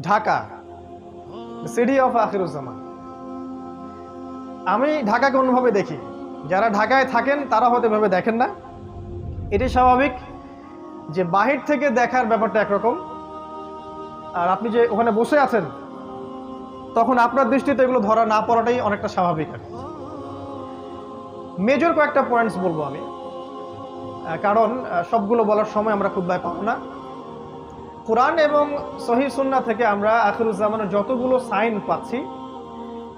Dhaka, city of Akhiruzzaman. আমি ঢাকাকে অন্যভাবে দেখি, যারা ঢাকায় থাকেন তারা হয়তো এভাবে দেখেন না। এটি স্বাভাবিক যে বাহির থেকে দেখার ব্যাপারটা একরকম, আর আপনি যে ওখানে বসে আছেন তখন আপনার দৃষ্টিতে এগুলো ধরা না পড়াটাই অনেকটা স্বাভাবিক। আর মেজর কয়েকটা পয়েন্টস বলবো আমি, কারণ সবগুলো বলার সময় আমরা খুব পাবো না। কোরআন এবং সহিহ সুন্নাহ থেকে আমরা আখিরুজ্জামানের যতগুলো সাইন পাচ্ছি,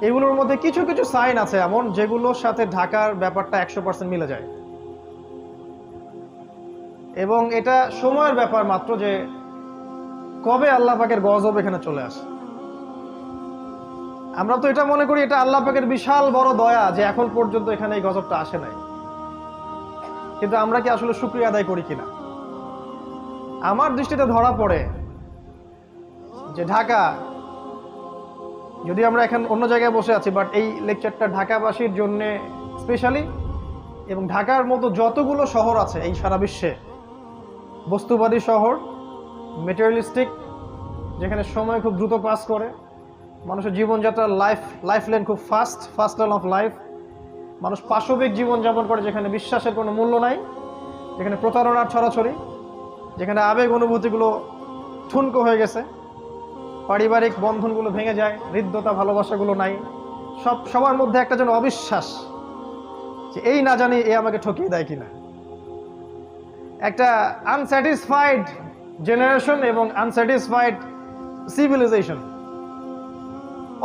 এগুলোর মধ্যে কিছু কিছু সাইন আছে এমন যেগুলোর সাথে ঢাকার ব্যাপারটা 100% মিলে যায়, এবং এটা সময়ের ব্যাপার মাত্র যে কবে আল্লাহ পাকের গজব এখানে চলে আসে। আমরা তো এটা মনে করি এটা আল্লাহ পাকের বিশাল বড় দয়া যে এখন পর্যন্ত এখানে এই গজবটা আসে নাই, কিন্তু আমরা কি আসলে শুকরিয়া আদায় করি কিনা? আমার দৃষ্টিতে ধরা পড়ে যে ঢাকা, যদি আমরা এখন অন্য জায়গায় বসে আছি, বাট এই লেকচারটা ঢাকাবাসীর জন্য স্পেশালি, এবং ঢাকার মতো যতগুলো শহর আছে এই সারা বিশ্বে, বস্তুবাদী শহর, মেটেরিয়ালিস্টিক, যেখানে সময় খুব দ্রুত পাস করে, মানুষের জীবনযাত্রার লাইফ লেন খুব ফাস্ট লাইন অফ লাইফ, মানুষ পাশবিক জীবনযাপন করে, যেখানে বিশ্বাসের কোনো মূল্য নাই, যেখানে প্রতারণার ছড়াছড়ি, যেখানে আবেগ অনুভূতিগুলো ঠুনকো হয়ে গেছে, পারিবারিক বন্ধনগুলো ভেঙে যায়, হৃদ্যতা ভালোবাসাগুলো নাই, সবার মধ্যে একটা যেন অবিশ্বাস যে এই না জানি এ আমাকে ঠকিয়ে দেয় কিনা, একটা আনস্যাটিসফাইড জেনারেশন এবং আনস্যাটিসফাইড সিভিলাইজেশন,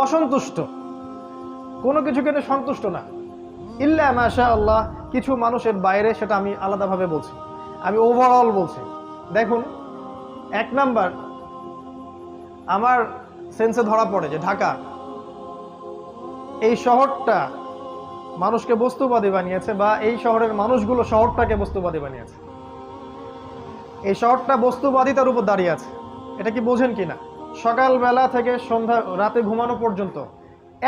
অসন্তুষ্ট, কোনো কিছু কিন্তু সন্তুষ্ট না, ইল্লা মাশা আল্লাহ, কিছু মানুষের বাইরে, সেটা আমি আলাদাভাবে বলছি, আমি ওভারঅল বলছি। দেখুন, এক নাম্বার আমার সেন্সে ধরা পড়ে যে ঢাকা, এই শহরটা মানুষকে বস্তুবাদী বানিয়েছে, বা এই শহরের মানুষগুলো শহরটাকে বস্তুবাদী বানিয়েছে। এই শহরটা বস্তুবাদিতার উপর দাঁড়িয়ে আছে, এটা কি বোঝেন কিনা? সকালবেলা থেকে সন্ধ্যা, রাতে ঘুমানো পর্যন্ত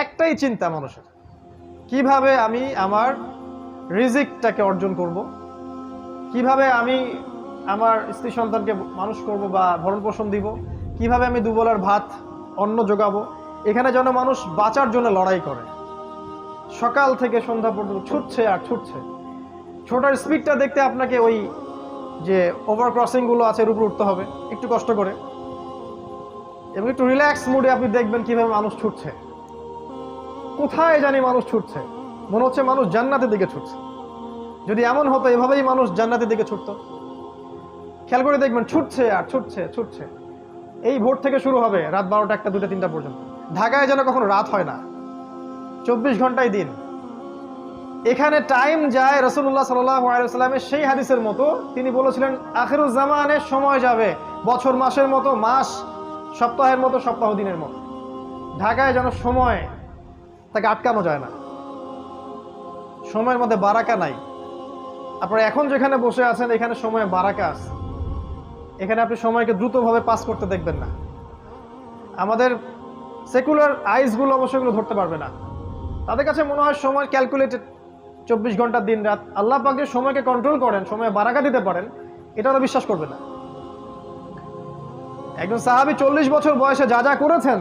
একটাই চিন্তা মানুষের, কিভাবে আমি আমার রিজিকটাকে অর্জন করব, কিভাবে আমি আমার স্ত্রী সন্তানকে মানুষ করব বা ভরণ পোষণ দিব, কিভাবে আমি দুবেলার ভাত অন্ন যোগাবো। এখানে যেন মানুষ বাঁচার জন্য লড়াই করে, সকাল থেকে সন্ধ্যা পর্যন্ত ছুটছে আর ছুটছে। ছোটার স্পিডটা দেখতে আপনাকে ওই যে ওভার ক্রসিংগুলো আছে এর উপর উঠতে হবে একটু কষ্ট করে, এবং একটু রিল্যাক্স মুডে আপনি দেখবেন কিভাবে মানুষ ছুটছে, কোথায় জানি মানুষ ছুটছে, মনে হচ্ছে মানুষ জান্নাতের দিকে ছুটছে। যদি এমন হতো এভাবেই মানুষ জান্নাতের দিকে ছুটতো, খেয়াল করে দেখবেন ছুটছে আর ছুটছে। এই ভোর থেকে শুরু হবে রাত 12টা, 1টা, 2টা, 3টা পর্যন্ত। ঢাকায় যেন কখনো রাত হয় না, 24 ঘন্টায় দিন। এখানে টাইম যায় রাসূলুল্লাহ সাল্লাল্লাহু আলাইহি ওয়াসাল্লামের সেই হাদিসের মতো, তিনি বলেছিলেন আখিরুজ্জামানে সময় যাবে বছর মাসের মতো, মাস সপ্তাহের মতো, সপ্তাহ দিনের মতো। ঢাকায় যেন সময় তাকে আটকানো যায় না, সময়ের মধ্যে বারাকা নাই। আপনারা এখন যেখানে বসে আছেন এখানে সময়ে বারাকা আছে, এখানে আপনি সময়কে দ্রুতভাবে পাস করতে দেখবেন না। আমাদের সেকুলার আইসগুলো অবশ্যই এগুলো ধরতে পারবে না, তাদের কাছে মনে হয় সময় ক্যালকুলেটেড, 24 ঘন্টা দিন রাত। আল্লাহ পাক যে সময়কে কন্ট্রোল করেন, সময়ে বারাকা দিতে পারেন, এটা ওরা বিশ্বাস করবে না। একজন সাহাবী 40 বছর বয়সে যা যা করেছেন,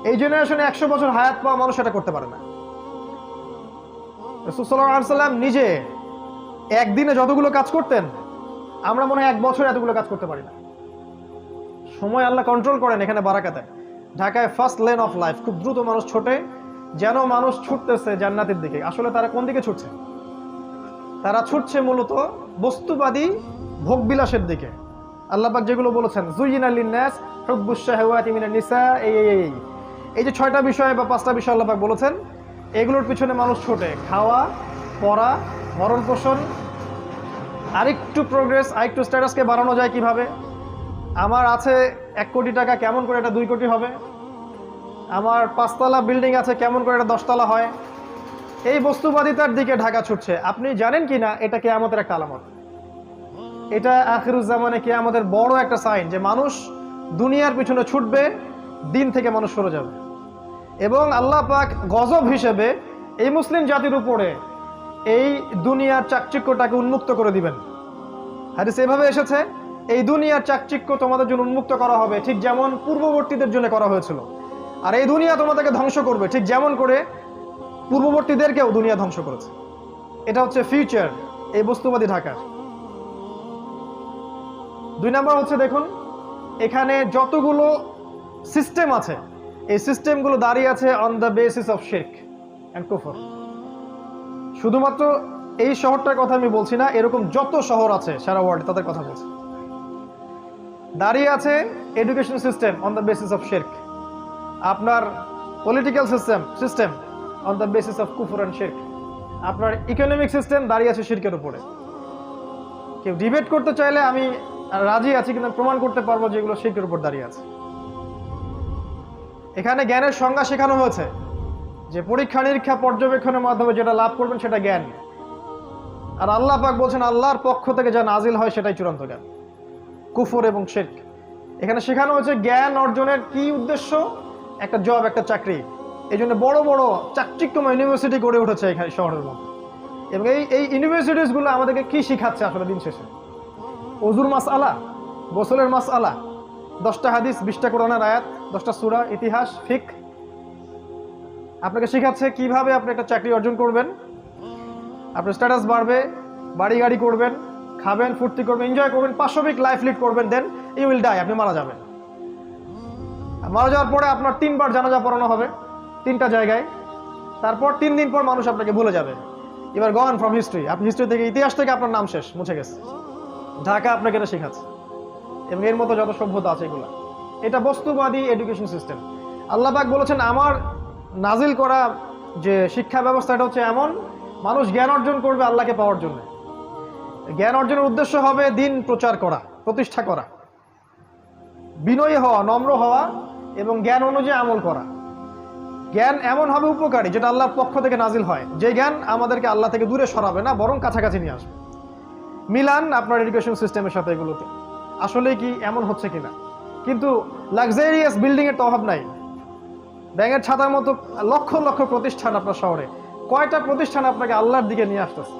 এই জেনারেশনে 100 বছর হায়াত পাওয়া মানুষ এটা করতে পারে না। রাসূল সাল্লাল্লাহু আলাইহি ওয়াসাল্লাম নিজে একদিনে যতগুলো কাজ করতেন, আমরা মনে হয় 1 বছর এতগুলো কাজ করতে পারি না। সময় আল্লাহ কন্ট্রোল করেন, এখানে বারাকা দেন। ঢাকায় ফার্স্ট লেন অফ লাইফ, খুব দ্রুত মানুষ ছোটে, যেন মানুষ ছুটতেছে জান্নাতের দিকে। আসলে তারা কোন দিকে ছুটছে? তারা ছুটছে মূলত বস্তুবাদী ভোগবিলাসের দিকে। আল্লাহ পাক যেগুলো বলেছেন, যুয়িনা লিন-নাস হুব্বুশ শাহাওয়াতি মিনান নিসা, এই যে 6টা বিষয় বা 5টা বিষয় আল্লাহ পাক বলেছেন, এগুলোর পিছনে মানুষ ছোটে। খাওয়া, পড়া, ভরণ পোষণ, আরেকটু প্রোগ্রেস, আরেকটু স্ট্যাটাসকে বাড়ানো যায় কিভাবে, আমার আছে 1 কোটি টাকা, কেমন করে এটা 2 কোটি হবে, আমার 5তলা বিল্ডিং আছে, কেমন করে এটা 10তলা হয়। এই বস্তুবাদিতার দিকে ঢাকা ছুটছে। আপনি জানেন কি না এটা কিয়ামতের একটা আলামত, এটা আখিরুজ্জামানে কিয়ামতের বড় একটা সাইন, যে মানুষ দুনিয়ার পিছনে ছুটবে, দিন থেকে মানুষ সরে যাবে, এবং আল্লাহ পাক গজব হিসেবে এই মুসলিম জাতির উপরে এই দুনিয়ার চাকচিক্যটাকে উন্মুক্ত করে দিবেন। হাদিস এভাবে এসেছে, এই দুনিয়ার চাকচিক্য তোমাদের জন্য উন্মুক্ত করা হবে, ঠিক যেমন পূর্ববর্তীদের জন্য করা হয়েছিল। আর এই দুনিয়া তোমাদেরকে ধ্বংস করবে, ঠিক যেমন করে পূর্ববর্তীদেরকেও দুনিয়া ধ্বংস করেছে। এটা হচ্ছে ফিউচার, এই বস্তুবাদী ঢাকার। 2 নাম্বার হচ্ছে, দেখুন এখানে যতগুলো সিস্টেম আছে, এই সিস্টেমগুলো দাঁড়িয়ে আছে অন দ্য বেসিস অফ শিরক এন্ড কুফর। শুধুমাত্র এই শহরটার কথা আমি বলছি না, এরকম যত শহর আছে সারা ওয়ার্ল্ডে তাদের কথা বলছি। দাঁড়িয়ে আছে education system on the basis of শিরক, আপনার political system on the basis of কুফর অ্যান্ড শিরক, আপনার ইকোনমিক সিস্টেম দাঁড়িয়ে আছে শিরকের উপরে। কেউ ডিবেট করতে চাইলে আমি রাজি আছি, কিন্তু প্রমাণ করতে পারবো যে এগুলো শিরকের উপর দাঁড়িয়ে আছে। এখানে জ্ঞানের সংজ্ঞা শেখানো হয়েছে যে পরীক্ষা নিরীক্ষা পর্যবেক্ষণের মাধ্যমে যেটা লাভ করবেন সেটা জ্ঞান। আর আল্লাহ পাক বলছেন আল্লাহর পক্ষ থেকে যা নাজিল হয় সেটাই চূড়ান্ত জ্ঞান। কুফর এবং শিরক এখানে শেখানো হয়েছে। জ্ঞান অর্জনের কি উদ্দেশ্য? একটা জব, একটা চাকরি। এই জন্য বড় বড় চাকচিক্যময় ইউনিভার্সিটি গড়ে উঠেছে এখানে শহরের মধ্যে। এবং এই ইউনিভার্সিটিসগুলো আমাদেরকে কি শিখাচ্ছে আসলে দিন শেষে? ওযুর মাসআলা, গোসলের মাসআলা, 10টা হাদিস, 20টা কোরআনের আয়াত, 10টা সূরা, ইতিহাস, ফিকহ। আপনাকে শেখাচ্ছে কিভাবে আপনি একটা চাকরি অর্জন করবেন, আপনার স্ট্যাটাস বাড়বে, বাড়ি গাড়ি করবেন, খাবেন, ফুর্তি করবেন, এনজয় করবেন, পাশবিক লাইফ লিড করবেন, দেন ইউ উইল ডাই, আপনি মারা যাবেন। মারা যাওয়ার পরে আপনার 3 বার জানাজা পড়ানো হবে 3টা জায়গায়। তারপর 3 দিন পর মানুষ আপনাকে ভুলে যাবে। এবার গন ফ্রম হিস্ট্রি, আপনি হিস্ট্রি থেকে, ইতিহাস থেকে আপনার নাম শেষ, মুছে গেছে। ঢাকা আপনাকে এটা শেখাচ্ছে এবং এর মতো যত সভ্যতা আছে এগুলা। এটা বস্তুবাদী এডুকেশন সিস্টেম। আল্লাহ পাক বলেছেন আমার নাজিল করা যে শিক্ষা ব্যবস্থা এটা হচ্ছে এমন, মানুষ জ্ঞান অর্জন করবে আল্লাহকে পাওয়ার জন্য। জ্ঞান অর্জনের উদ্দেশ্য হবে দিন প্রচার করা, প্রতিষ্ঠা করা, বিনয়ী হওয়া, নম্র হওয়া এবং জ্ঞান অনুযায়ী আমল করা। জ্ঞান এমন হবে উপকারী যেটা আল্লাহর পক্ষ থেকে নাজিল হয়, যে জ্ঞান আমাদেরকে আল্লাহ থেকে দূরে সরাবে না, বরং কাছাকাছি নিয়ে আসবে। মিলান আপনার এডুকেশন সিস্টেমের সাথে এগুলোতে আসলে কি এমন হচ্ছে কিনা। কিন্তু লাক্সারিয়াস বিল্ডিং এর তো অভাব নাই। ব্যাঙের ছাতার মতো লক্ষ লক্ষ প্রতিষ্ঠান আপনার শহরে, কয়টা প্রতিষ্ঠান আপনাকে আল্লাহর দিকে নিয়ে আসতেছে?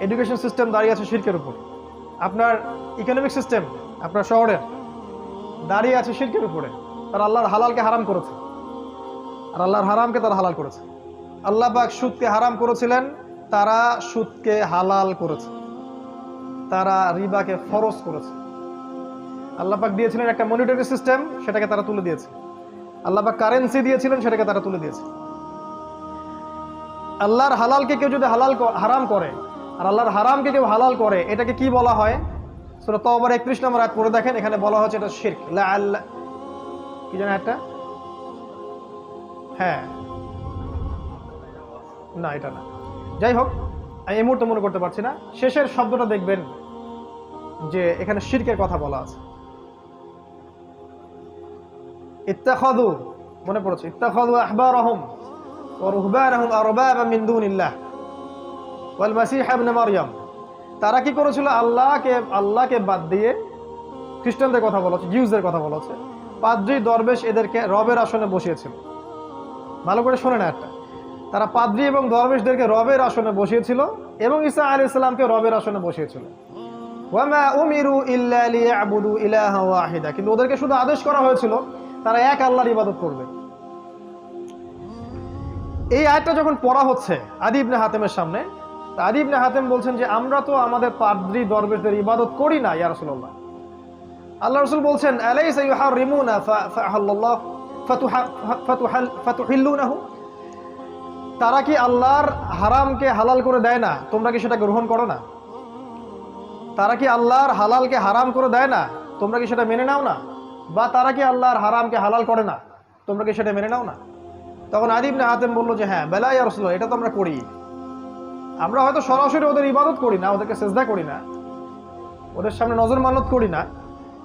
এডুকেশন সিস্টেম দাঁড়িয়ে আছে শিরকের উপর। আপনার ইকোনমিক সিস্টেম আপনার শহরের দাঁড়িয়ে আছে শিরকের উপরে। তারা আল্লাহর হালালকে হারাম করেছে, আর আল্লাহর হারামকে তারা হালাল করেছে। আল্লাহ পাক সুদকে হারাম করেছিলেন, তারা সুদকে হালাল করেছে। তারা রিবাকে ফরজ করেছে। আল্লাহ পাক দিয়েছিলেন একটা মনিটারি সিস্টেম, সেটাকে তারা তুলে দিয়েছে। আল্লাহ পাক কারেন্সি দিয়েছিলেন, সেটাকে তারা তুলে দিয়েছে। আল্লাহর হালালকে কেউ যদি হারাম করে আর আল্লাহর হারামকে কেউ হালাল করে, এটাকে কি বলা হয়? সূরা তাওবার 31 নম্বর আয়াত পড়ে দেখেন, এখানে বলা হচ্ছে এটা শিরক। কি জানেন একটা? হ্যাঁ, না এটা না, যাই হোক আমি এই মুহূর্তে মনে করতে পারছি না। শেষের শব্দটা দেখবেন যে এখানে শিরকের কথা বলা আছে। ইত্তাখাযু, মনে পড়েছে, ইত্তাখাযু আহবারহুম ওয়া রুহবানহুম আরবাবা মিন দুনিল্লাহ ওয়াল মাসীহ ইবনে মারইয়াম। তারা কি করেছিল? আল্লাহকে বাদ দিয়ে, খ্রিস্টানদের কথা বলা হচ্ছে, জিউসদের কথা বলা হচ্ছে, পাদ্রী দরবেশ এদেরকে রবের আসনে বসিয়েছিল। ভালো করে শোনে না একটা, তারা পাদ্রী এবং দরবেশদেরকে রবের আসনে বসিয়েছিল এবং ঈসা আলাইহিস সালামকে রবের আসনে বসিয়েছিল। ওয়ামা উমিরু ইল্লা লিয়াবুদু ইলাহা ওয়াহিদা, কিন্তু ওদেরকে শুধু আদেশ করা হয়েছিল তারা এক আল্লাহর ইবাদত করবে। এই আয়াতটা যখন পড়া হচ্ছে আদী ইবনে হাতেমের সামনে, আদী ইবনে হাতেম বলছেন যে আমরা তো আমাদের পাদ্রী দরবেশদের ইবাদত করি না ইয়া রাসূলুল্লাহ। আল্লাহ রাসূল বলছেন আলাইসা ইউহারিমুনা ফাআহাল্লাহ ফাতুহিল্লুনাহু, তারা কি আল্লাহর হারামকে হালাল করে দেয় না, তোমরা কি সেটা গ্রহণ করো না? তারা কি আল্লাহর হালালকে হারাম করে দেয় না, তোমরা কি সেটা মেনে নাও না? বা তারা কি আল্লাহর হারামকে হালাল করে না, তোমরা কি সেটা মেনে নাও না? তখন আদী ইবনে হাতেম বলল যে হ্যাঁ, বেলা ইয়া রাসূলুল্লাহ, এটা তো আমরা করি। আমরা হয়তো সরাসরি ওদের ইবাদত করি না, ওদেরকে সেজদা করি না, ওদের সামনে নজর মানত করি না,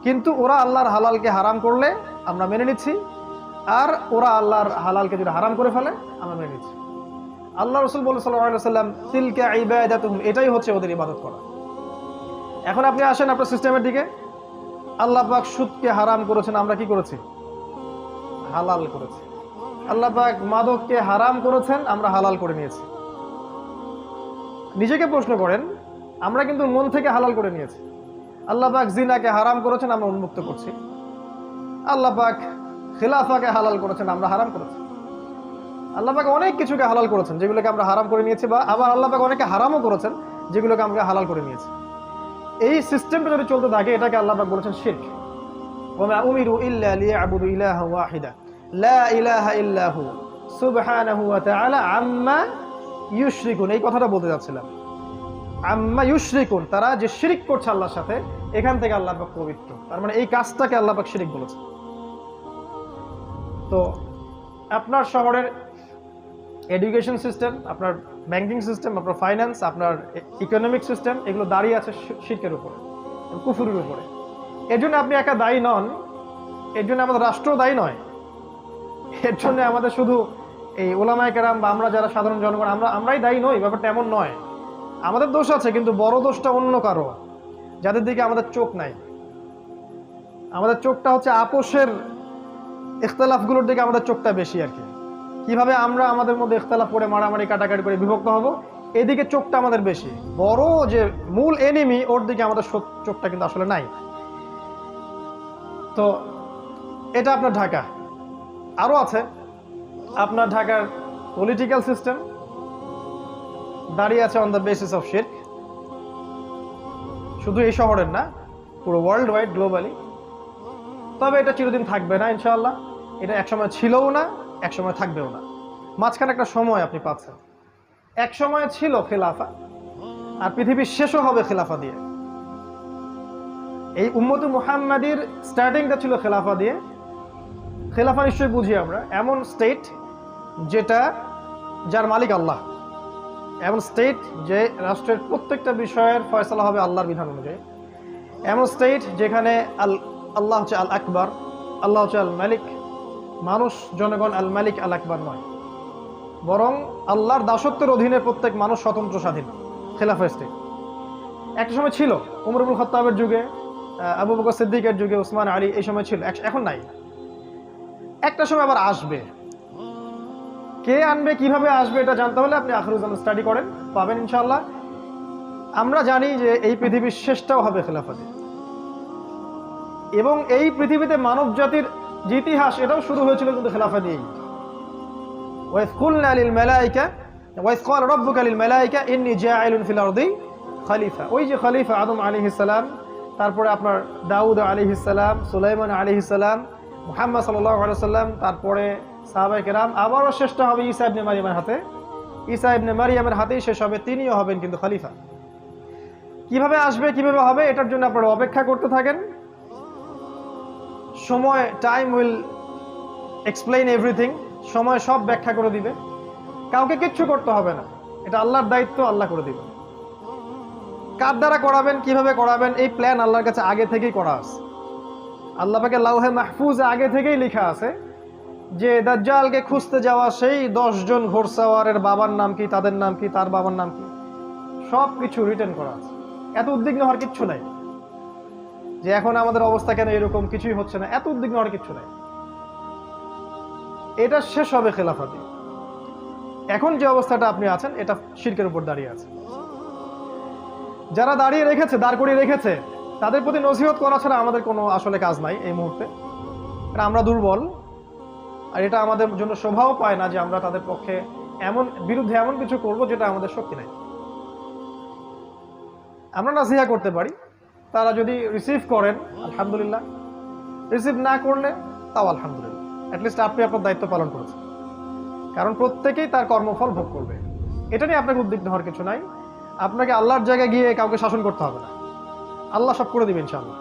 কিন্তু ওরা আল্লাহর হালালকে হারাম করলে আমরা মেনে নিচ্ছি, আর ওরা আল্লাহর হালালকে যদি হারাম করে ফেলে আমরা মেনে নিচ্ছি। আল্লাহ রাসূল বলেন সাল্লাল্লাহু আলাইহি ওয়াসাল্লাম তিলকা ইবাদাতুহুম, এটাই হচ্ছে ওদের ইবাদত করা। এখন আপনি আসেন আপনার সিস্টেমের দিকে। আল্লাহ পাক সুদকে হারাম করেছেন, আমরা কি করেছি? হালাল করেছি। আল্লাহ পাক মাদককে হারাম করেছেন, আমরা হালাল করে নিয়েছি। নিজেকে প্রশ্ন করেন, আমরা কিন্তু মন থেকে হালাল করে নিয়েছি। আল্লাহ পাক জিনাকে হারাম করেছেন, আমরা উন্মুক্ত করছি। আল্লাহ পাক খিলাফাকে হালাল করেছেন, আমরা হারাম করেছি। আল্লাহ পাক অনেক কিছুকে হালাল করেছেন যেগুলোকে আমরা হারাম করে নিয়েছি, বা আবার আল্লাহ পাক অনেকে হারামও করেছেন যেগুলোকে আমরা হালাল করে নিয়েছি। এই সিস্টেমটা যদি চলতে থাকে, এটাকে আল্লাহ পাক বলেছেন শিরক। ওয়া উমিরু ইল্লা লিয়াবুদু ইলাহা ওয়াহিদা লা ইলাহা ইল্লা হু সুবহানাহু ওয়া তাআলা আম্মা ইউশরিকুন। এই কথাটা বলতে যাচ্ছিলাম, আম্মা ইউশরিকুন, তারা যে শিরক করছে আল্লাহর সাথে, এখান থেকে আল্লাহ পাক পবিত্র। তার মানে এই কাজটাকে আল্লাহ পাক শিরক বলেছেন। তো আপনার শহরের এডুকেশন সিস্টেম, আপনার ব্যাংকিং সিস্টেম, আপনার ফাইন্যান্স, আপনার ইকোনমিক সিস্টেম, এগুলো দাঁড়িয়ে আছে শিরকের উপরে, কুফরের উপরে। এর জন্য আপনি একা দায়ী নন, এর জন্য আমাদের রাষ্ট্র দায়ী নয়, এর জন্য আমাদের শুধু এই ওলামায়ে কেরাম বা আমরা যারা সাধারণ জনগণ আমরাই দায়ী নই, ব্যাপারটা এমন নয়। আমাদের দোষ আছে, কিন্তু বড় দোষটা অন্য কারো, যাদের দিকে আমাদের চোখ নাই। আমাদের চোখটা হচ্ছে আপোষের ইখতিলাফগুলোর দিকে আমাদের চোখটা বেশি আর কি। কিভাবে আমরা আমাদের মধ্যে ইখতিলাফ করে মারামারি কাটাকাটি করে বিভক্ত হব, এদিকে চোখটা আমাদের বেশি। বড় যে মূল এনিমি, ওর দিকে আমাদের চোখটা কিন্তু আসলে নাই। তো এটা আপনার ঢাকা। আরও আছে আপনার ঢাকার পলিটিক্যাল সিস্টেম, দাঁড়িয়ে আছে অন দ্য বেসিস অফ শিরক। শুধু এই শহরের না, পুরো ওয়ার্ল্ড ওয়াইড, গ্লোবালি। তবে এটা চিরদিন থাকবে না ইনশাআল্লাহ। এটা একসময় ছিলও না, একসময় থাকবেও না। মাঝখানে একটা সময় আপনি পাচ্ছেন। এক সময় ছিল খেলাফা, আর পৃথিবীর শেষও হবে খেলাফা দিয়ে। এই উম্মতে মুহাম্মাদির স্টার্টিংটা ছিল খেলাফা দিয়ে। খেলাফা নিশ্চয়ই বুঝি আমরা এমন স্টেট যেটা, যার মালিক আল্লাহ, এমন স্টেট যে রাষ্ট্রের প্রত্যেকটা বিষয়ের ফয়সালা হবে আল্লাহর বিধান অনুযায়ী, এমন স্টেট যেখানে আল্লাহ হচ্ছে আল আকবর, আল্লাহ হচ্ছে আল মালিক, মানুষ জনগণ আল মালিক আল আকবর নয়, বরং আল্লাহর দাসত্বের অধীনে প্রত্যেক মানুষ স্বতন্ত্র স্বাধীন। খেলাফা স্টেট একটা সময় ছিল, উমর ইবনে খাত্তাবের যুগে, আবু বকর সিদ্দিকের যুগে, উসমান আলী, এই সময় ছিল, এখন নাই। একটা সময় আবার আসবে। কে আনবে, কিভাবে আসবে, এটা জানতে হলে আপনি আখিরুজ্জামান স্টাডি করেন, পাবেন ইনশাআল্লাহ। আমরা জানি যে এই পৃথিবীর শেষটাও হবে খেলাফা দিয়ে, এবং এই পৃথিবীতে মানব জাতির যে ইতিহাস, এটাও শুরু হয়েছিল কিন্তু খেলাফা দিয়েই। ওয়াইয কুলনা লিল মালায়েকা ওয়াইয ক্বালা রাব্বুকা লিল মালায়েকা ইন্নী জাঈলুন ফিল আরদি খলিফা। ওই যে খলিফা আদম আলাইহিস সালাম, তারপরে আপনার দাউদ আলাইহিস সালাম, সুলাইমান আলাইহিস সালাম, মুহাম্মদ সাল্লাল্লাহু আলাইহি সাল্লাম, তারপরে সাহাবায়ে কেরাম, আবারও শেষটা হবে ঈসা ইবনে মারইয়ামের হাতে। ঈসা ইবনে মারইয়ামের হাতেই শেষ হবে, তিনিও হবেন কিন্তু খলিফা। কিভাবে আসবে, কিভাবে হবে, এটার জন্য আপনারা অপেক্ষা করতে থাকেন। সময়, টাইম উইল এক্সপ্লেইন এভরিথিং। সময় সব ব্যাখ্যা করে দিবে, কাউকে কিচ্ছু করতে হবে না, এটা আল্লাহর দায়িত্ব, আল্লাহ করে দিবে। কার দ্বারা করাবেন, কিভাবে করাবেন, এই প্ল্যান আল্লাহর কাছে আগে থেকেই করা আছে। আল্লাহ পাকের লাউহে মাহফুজে আগে থেকেই লেখা আছে যে দাজ্জালকে খুঁজতে যাওয়া সেই 10 জন ঘোড়সাওয়ারের বাবার নাম কি, তাদের নাম কি, তার বাবার নাম কি, সব কিছু রিটেন করা আছে। এত উদ্বিগ্ন হওয়ার কিচ্ছু নাই যে এখন আমাদের অবস্থা কেন এরকম, কিছুই হচ্ছে না, এত উদ্বিগ্ন হওয়ার কিচ্ছু নাই। এটা শেষ হবে খেলাফা দিয়ে। এখন যে অবস্থাটা আপনি আছেন, এটা শিরকের উপর দাঁড়িয়ে আছে। যারা দাঁড়িয়ে রেখেছে, দাঁড় করিয়ে রেখেছে, তাদের প্রতি নসিহত করা ছাড়া আমাদের কোনো আসলে কাজ নাই এই মুহূর্তে। কারণ আমরা দুর্বল, আর এটা আমাদের জন্য শোভাও পায় না যে আমরা তাদের পক্ষে বিরুদ্ধে এমন কিছু করব যেটা আমাদের শক্তি নাই। আমরা নাসিহা করতে পারি, তারা যদি রিসিভ করেন আলহামদুলিল্লাহ, রিসিভ না করলে তাও আলহামদুলিল্লাহ, অ্যাটলিস্ট আপনি আপনার দায়িত্ব পালন করেছেন। কারণ প্রত্যেকেই তার কর্মফল ভোগ করবে, এটা নিয়ে আপনাকে উদ্বিগ্ন হওয়ার কিছু নাই। আপনাকে আল্লাহর জায়গায় গিয়ে কাউকে শাসন করতে হবে না, আল্লাহ সব করে দিবেন ইনশাআল্লাহ।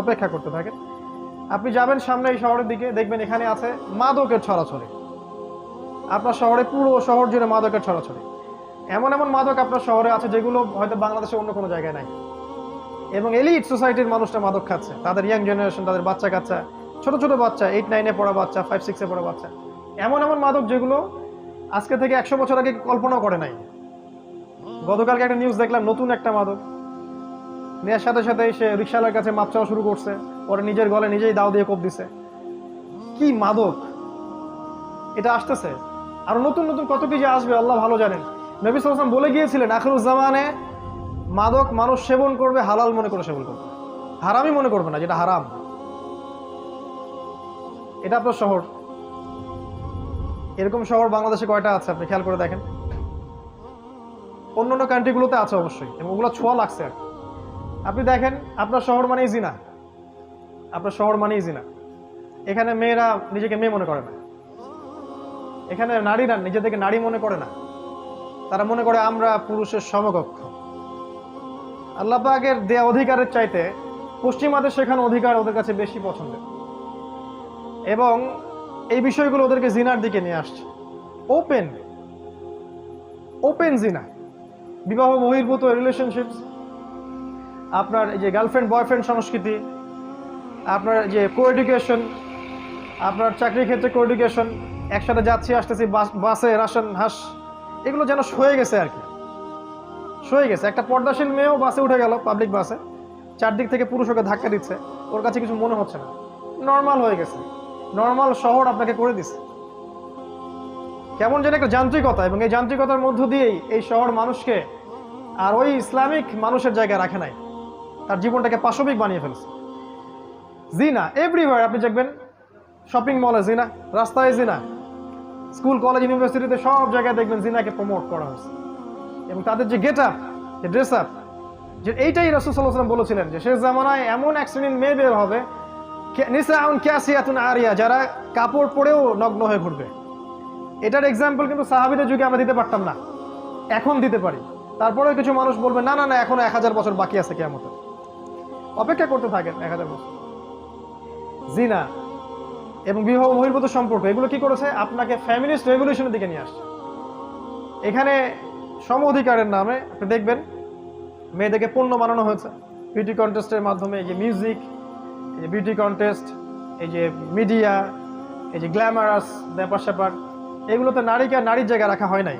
অপেক্ষা করতে থাকেন। আপনি যাবেন সামনে এই শহরের দিকে, দেখবেন এখানে আছে মাদকের ছড়াছড়ি। আপনার শহরে, পুরো শহর জুড়ে মাদকের ছড়াছড়ি। এমন এমন মাদক আপনার শহরে আছে যেগুলো হয়তো বাংলাদেশে অন্য কোনো জায়গায় নাই। এবং এলিট সোসাইটির মানুষটা মাদক খাচ্ছে, তাদের ইয়াং জেনারেশন, তাদের বাচ্চা কাচ্চা, ছোট ছোট বাচ্চা, 8-9-এ পড়া বাচ্চা, 5-6-এ পড়া বাচ্চা। এমন এমন মাদক যেগুলো আজকে থেকে 100 বছর আগে কল্পনাও করে নাই। গতকালকে একটা নিউজ দেখলাম, নতুন একটা মাদক নেওয়ার সাথে সাথে সে রিকশালার কাছে মাপ চাওয়া শুরু করছে, পরে নিজের গলে নিজেই দাও দিয়ে কোপ দিছে। কি মাদক এটা আসতেছে, আর নতুন নতুন কত কি যে আসবে আল্লাহ ভালো জানেন। নবী সাল্লাল্লাহু আলাইহি ওয়াসাল্লাম বলে গিয়েছিলেন, আখিরুজ জামানে মাদক মানুষ সেবন করবে, হালাল মনে করে সেবন করবে। হারামই মনে করবে না, যেটা হারাম। এটা আপনার শহর। এরকম শহর বাংলাদেশে কয়টা আছে আপনি খেয়াল করে দেখেন। অন্যান্য কান্ট্রিগুলোতে আছে অবশ্যই, এবং ওগুলো ছোঁয়া লাগছে আর কি। আপনি দেখেন আপনার শহর মানেই জিনা, আপনার শহর মানেই জিনা। এখানে মেয়েরা নিজেকে মেয়ে মনে করে না, এখানে নারীরা নিজেদেরকে নারী মনে করে না, তারা মনে করে আমরা পুরুষের সমকক্ষ। আল্লাহ পাকের দেয়া অধিকারের চাইতে পশ্চিমাদের শেখানো অধিকার ওদের কাছে বেশি পছন্দের, এবং এই বিষয়গুলো ওদেরকে জিনার দিকে নিয়ে আসছে। ওপেন ওপেন জিনা, বিবাহ বহির্ভূত রিলেশনশিপস, আপনার এই যে গার্লফ্রেন্ড বয়ফ্রেন্ড সংস্কৃতি, আপনার যে কোএডুকেশন, আপনার চাকরির ক্ষেত্রে কোএডুকেশন, একসাথে যাচ্ছি আসতেছি বাসে রাশন হাস, এগুলো যেন সয়ে গেছে আর কি, সয়ে গেছে। একটা পর্দাশীল মেয়েও বাসে উঠে গেল, পাবলিক বাসে, চারদিক থেকে পুরুষ ওকে ধাক্কা দিচ্ছে, ওর কাছে কিছু মনে হচ্ছে না, নর্মাল হয়ে গেছে। নর্মাল শহর আপনাকে করে দিছে কেমন যেন একটা যান্ত্রিকতা, এবং এই যান্ত্রিকতার মধ্য দিয়েই এই শহর মানুষকে আর ওই ইসলামিক মানুষের জায়গায় রাখে নাই, তার জীবনটাকে পাশবিক বানিয়ে ফেলছে। জিনা এভরিওয়্যার, আপনি দেখবেন শপিং মলে জিনা, রাস্তায় জিনা, স্কুল কলেজ ইউনিভার্সিটিতে সব জায়গায় দেখবেন জিনাকে প্রমোট করা হয়েছে। এবং তাদের যে গেট আপ, যে ড্রেস আপ, যে এইটাই রাসূল সাল্লাল্লাহু আলাইহি ওয়াসাল্লাম বলেছিলেন যে শেষ জামানায় এমন এক শ্রেণীর মেয়ে বের হবে, নিসাউন কাসিয়াতুন আরিয়া, যারা কাপড় পরেও নগ্ন হয়ে ঘুরবে। এটার এক্সাম্পল কিন্তু সাহাবীদের যুগে আমরা দিতে পারতাম না, এখন দিতে পারি। তারপরেও কিছু মানুষ বলবে না না না, এখনো 1000 বছর বাকি আছে কিয়ামতে, অপেক্ষা করতে থাকেন 1000 বছর। জিনা এবং বিবাহ বহির্ভূত সম্পর্ক, এগুলো কি করেছে? আপনাকে ফ্যামিলিস্ট রেভলিউশনের দিকে নিয়ে আসছে। এখানে সম অধিকারের নামে আপনি দেখবেন মেয়েদেরকে পণ্য বানানো হয়েছে বিউটি কন্টেস্টের মাধ্যমে। এই যে মিউজিক, এই যে বিউটি কন্টেস্ট, এই যে মিডিয়া, এই যে গ্ল্যামারাস ব্যাপার স্যাপার, এগুলোতে নারীকে আর নারীর জায়গায় রাখা হয় নাই,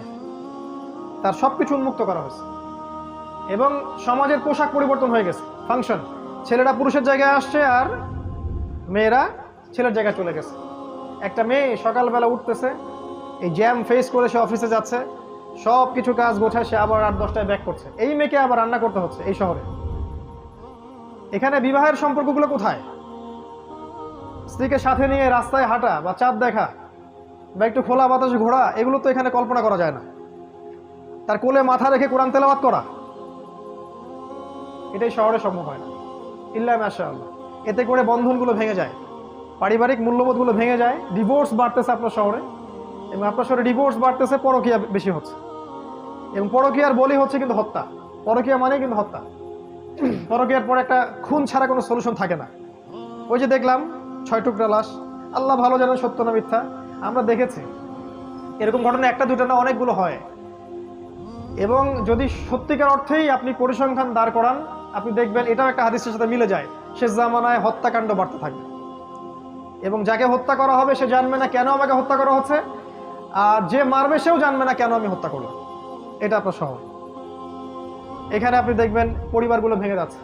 তার সব কিছু উন্মুক্ত করা হয়েছে। এবং সমাজের পোশাক পরিবর্তন হয়ে গেছে, ফাংশন, ছেলেরা পুরুষের জায়গায় আসছে আর মেয়েরা ছেলের জায়গায় চলে গেছে। একটা মেয়ে সকালবেলা উঠতেছে, এই জ্যাম ফেস করে সে অফিসে যাচ্ছে, সব কিছু কাজ গোছায়, সে আবার 8-10টায় ব্যাক করছে। এই মেয়েকে আবার রান্না করতে হচ্ছে এই শহরে। এখানে বিবাহের সম্পর্কগুলো কোথায়? স্ত্রীকে সাথে নিয়ে রাস্তায় হাঁটা বা চাঁদ দেখা বা একটু খোলা বাতাসে ঘোরা, এগুলো তো এখানে কল্পনা করা যায় না। তার কোলে মাথা রেখে কোরআন তেলাওয়াত করা, এটাই শহরে সম্ভব হয় না, ইল্লা মাশাআল্লাহ। এতে করে বন্ধনগুলো ভেঙে যায়, পারিবারিক মূল্যবোধগুলো ভেঙে যায়, ডিভোর্স বাড়তেছে আপনার শহরে, এবং আপনার শহরে ডিভোর্স বাড়তেছে, পরকীয়া বেশি হচ্ছে, এবং পরকীয়ার বলি হচ্ছে কিন্তু হত্যা। পরকীয়া মানে কিন্তু হত্যা। পরকীয়ার পর একটা খুন ছাড়া কোনো সলিউশন থাকে না। ওই যে দেখলাম 6 টুকরা লাশ, আল্লাহ ভালো জানেন সত্য না মিথ্যা, আমরা দেখেছি এরকম ঘটনা একটা দুটো না, অনেকগুলো হয়। এবং যদি সত্যিকার অর্থেই আপনি পরিসংখ্যান দাঁড় করান, আপনি দেখবেন এটাও একটা হাদিসের সাথে মিলে যায়, শেষ জামানায় হত্যাকাণ্ড বাড়তে থাকবে, এবং যাকে হত্যা করা হবে সে জানবে না কেন আমাকে হত্যা করা হচ্ছে, আর যে মারবে সেও জানবে না কেন আমি হত্যা করলাম। এটা আপনার শহর। এখানে আপনি দেখবেন পরিবারগুলো ভেঙে যাচ্ছে,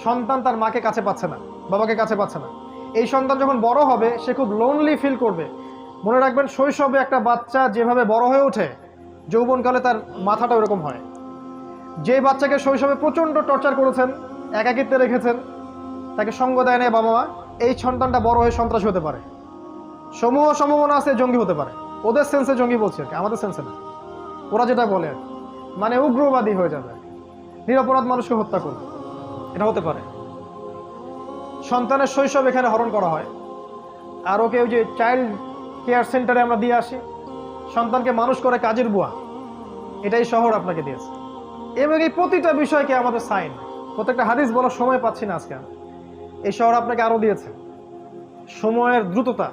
সন্তান তার মাকে কাছে পাচ্ছে না, বাবাকে কাছে পাচ্ছে না। এই সন্তান যখন বড় হবে সে খুব লোনলি ফিল করবে। মনে রাখবেন শৈশবে একটা বাচ্চা যেভাবে বড় হয়ে ওঠে, যৌবনকালে তার মাথাটা ওরকম হয়। যে বাচ্চাকে শৈশবে প্রচণ্ড টর্চার করেছেন, একাকিত্বে রেখেছেন, তাকে সঙ্গ দেয় না বাবা মা, এই সন্তানটা বড় হয়ে সন্ত্রাসী হতে পারে, সমূহ সম্ভাবনা আছে জঙ্গি হতে পারে। ওদের সেন্সে জঙ্গি বলছে আর কি, আমাদের সেন্সে না, ওরা যেটা বলে আর কি, মানে উগ্রবাদী হয়ে যাবে, নিরপরাধ মানুষকে হত্যা করবে, এটা হতে পারে। সন্তানের শৈশব এখানে হরণ করা হয়, আর ওকে ওই যে চাইল্ড কেয়ার সেন্টারে আমরা দিয়ে আসি, সন্তানকে মানুষ করে কাজের বুয়া, এটাই শহর আপনাকে দিয়েছে। এবং এই প্রতিটা বিষয়কে আমাদের সাইন, প্রত্যেকটা হাদিস বলার সময় পাচ্ছি না আজকে। এই শহর আপনাকে আরো দিয়েছে সময়ের দ্রুততা,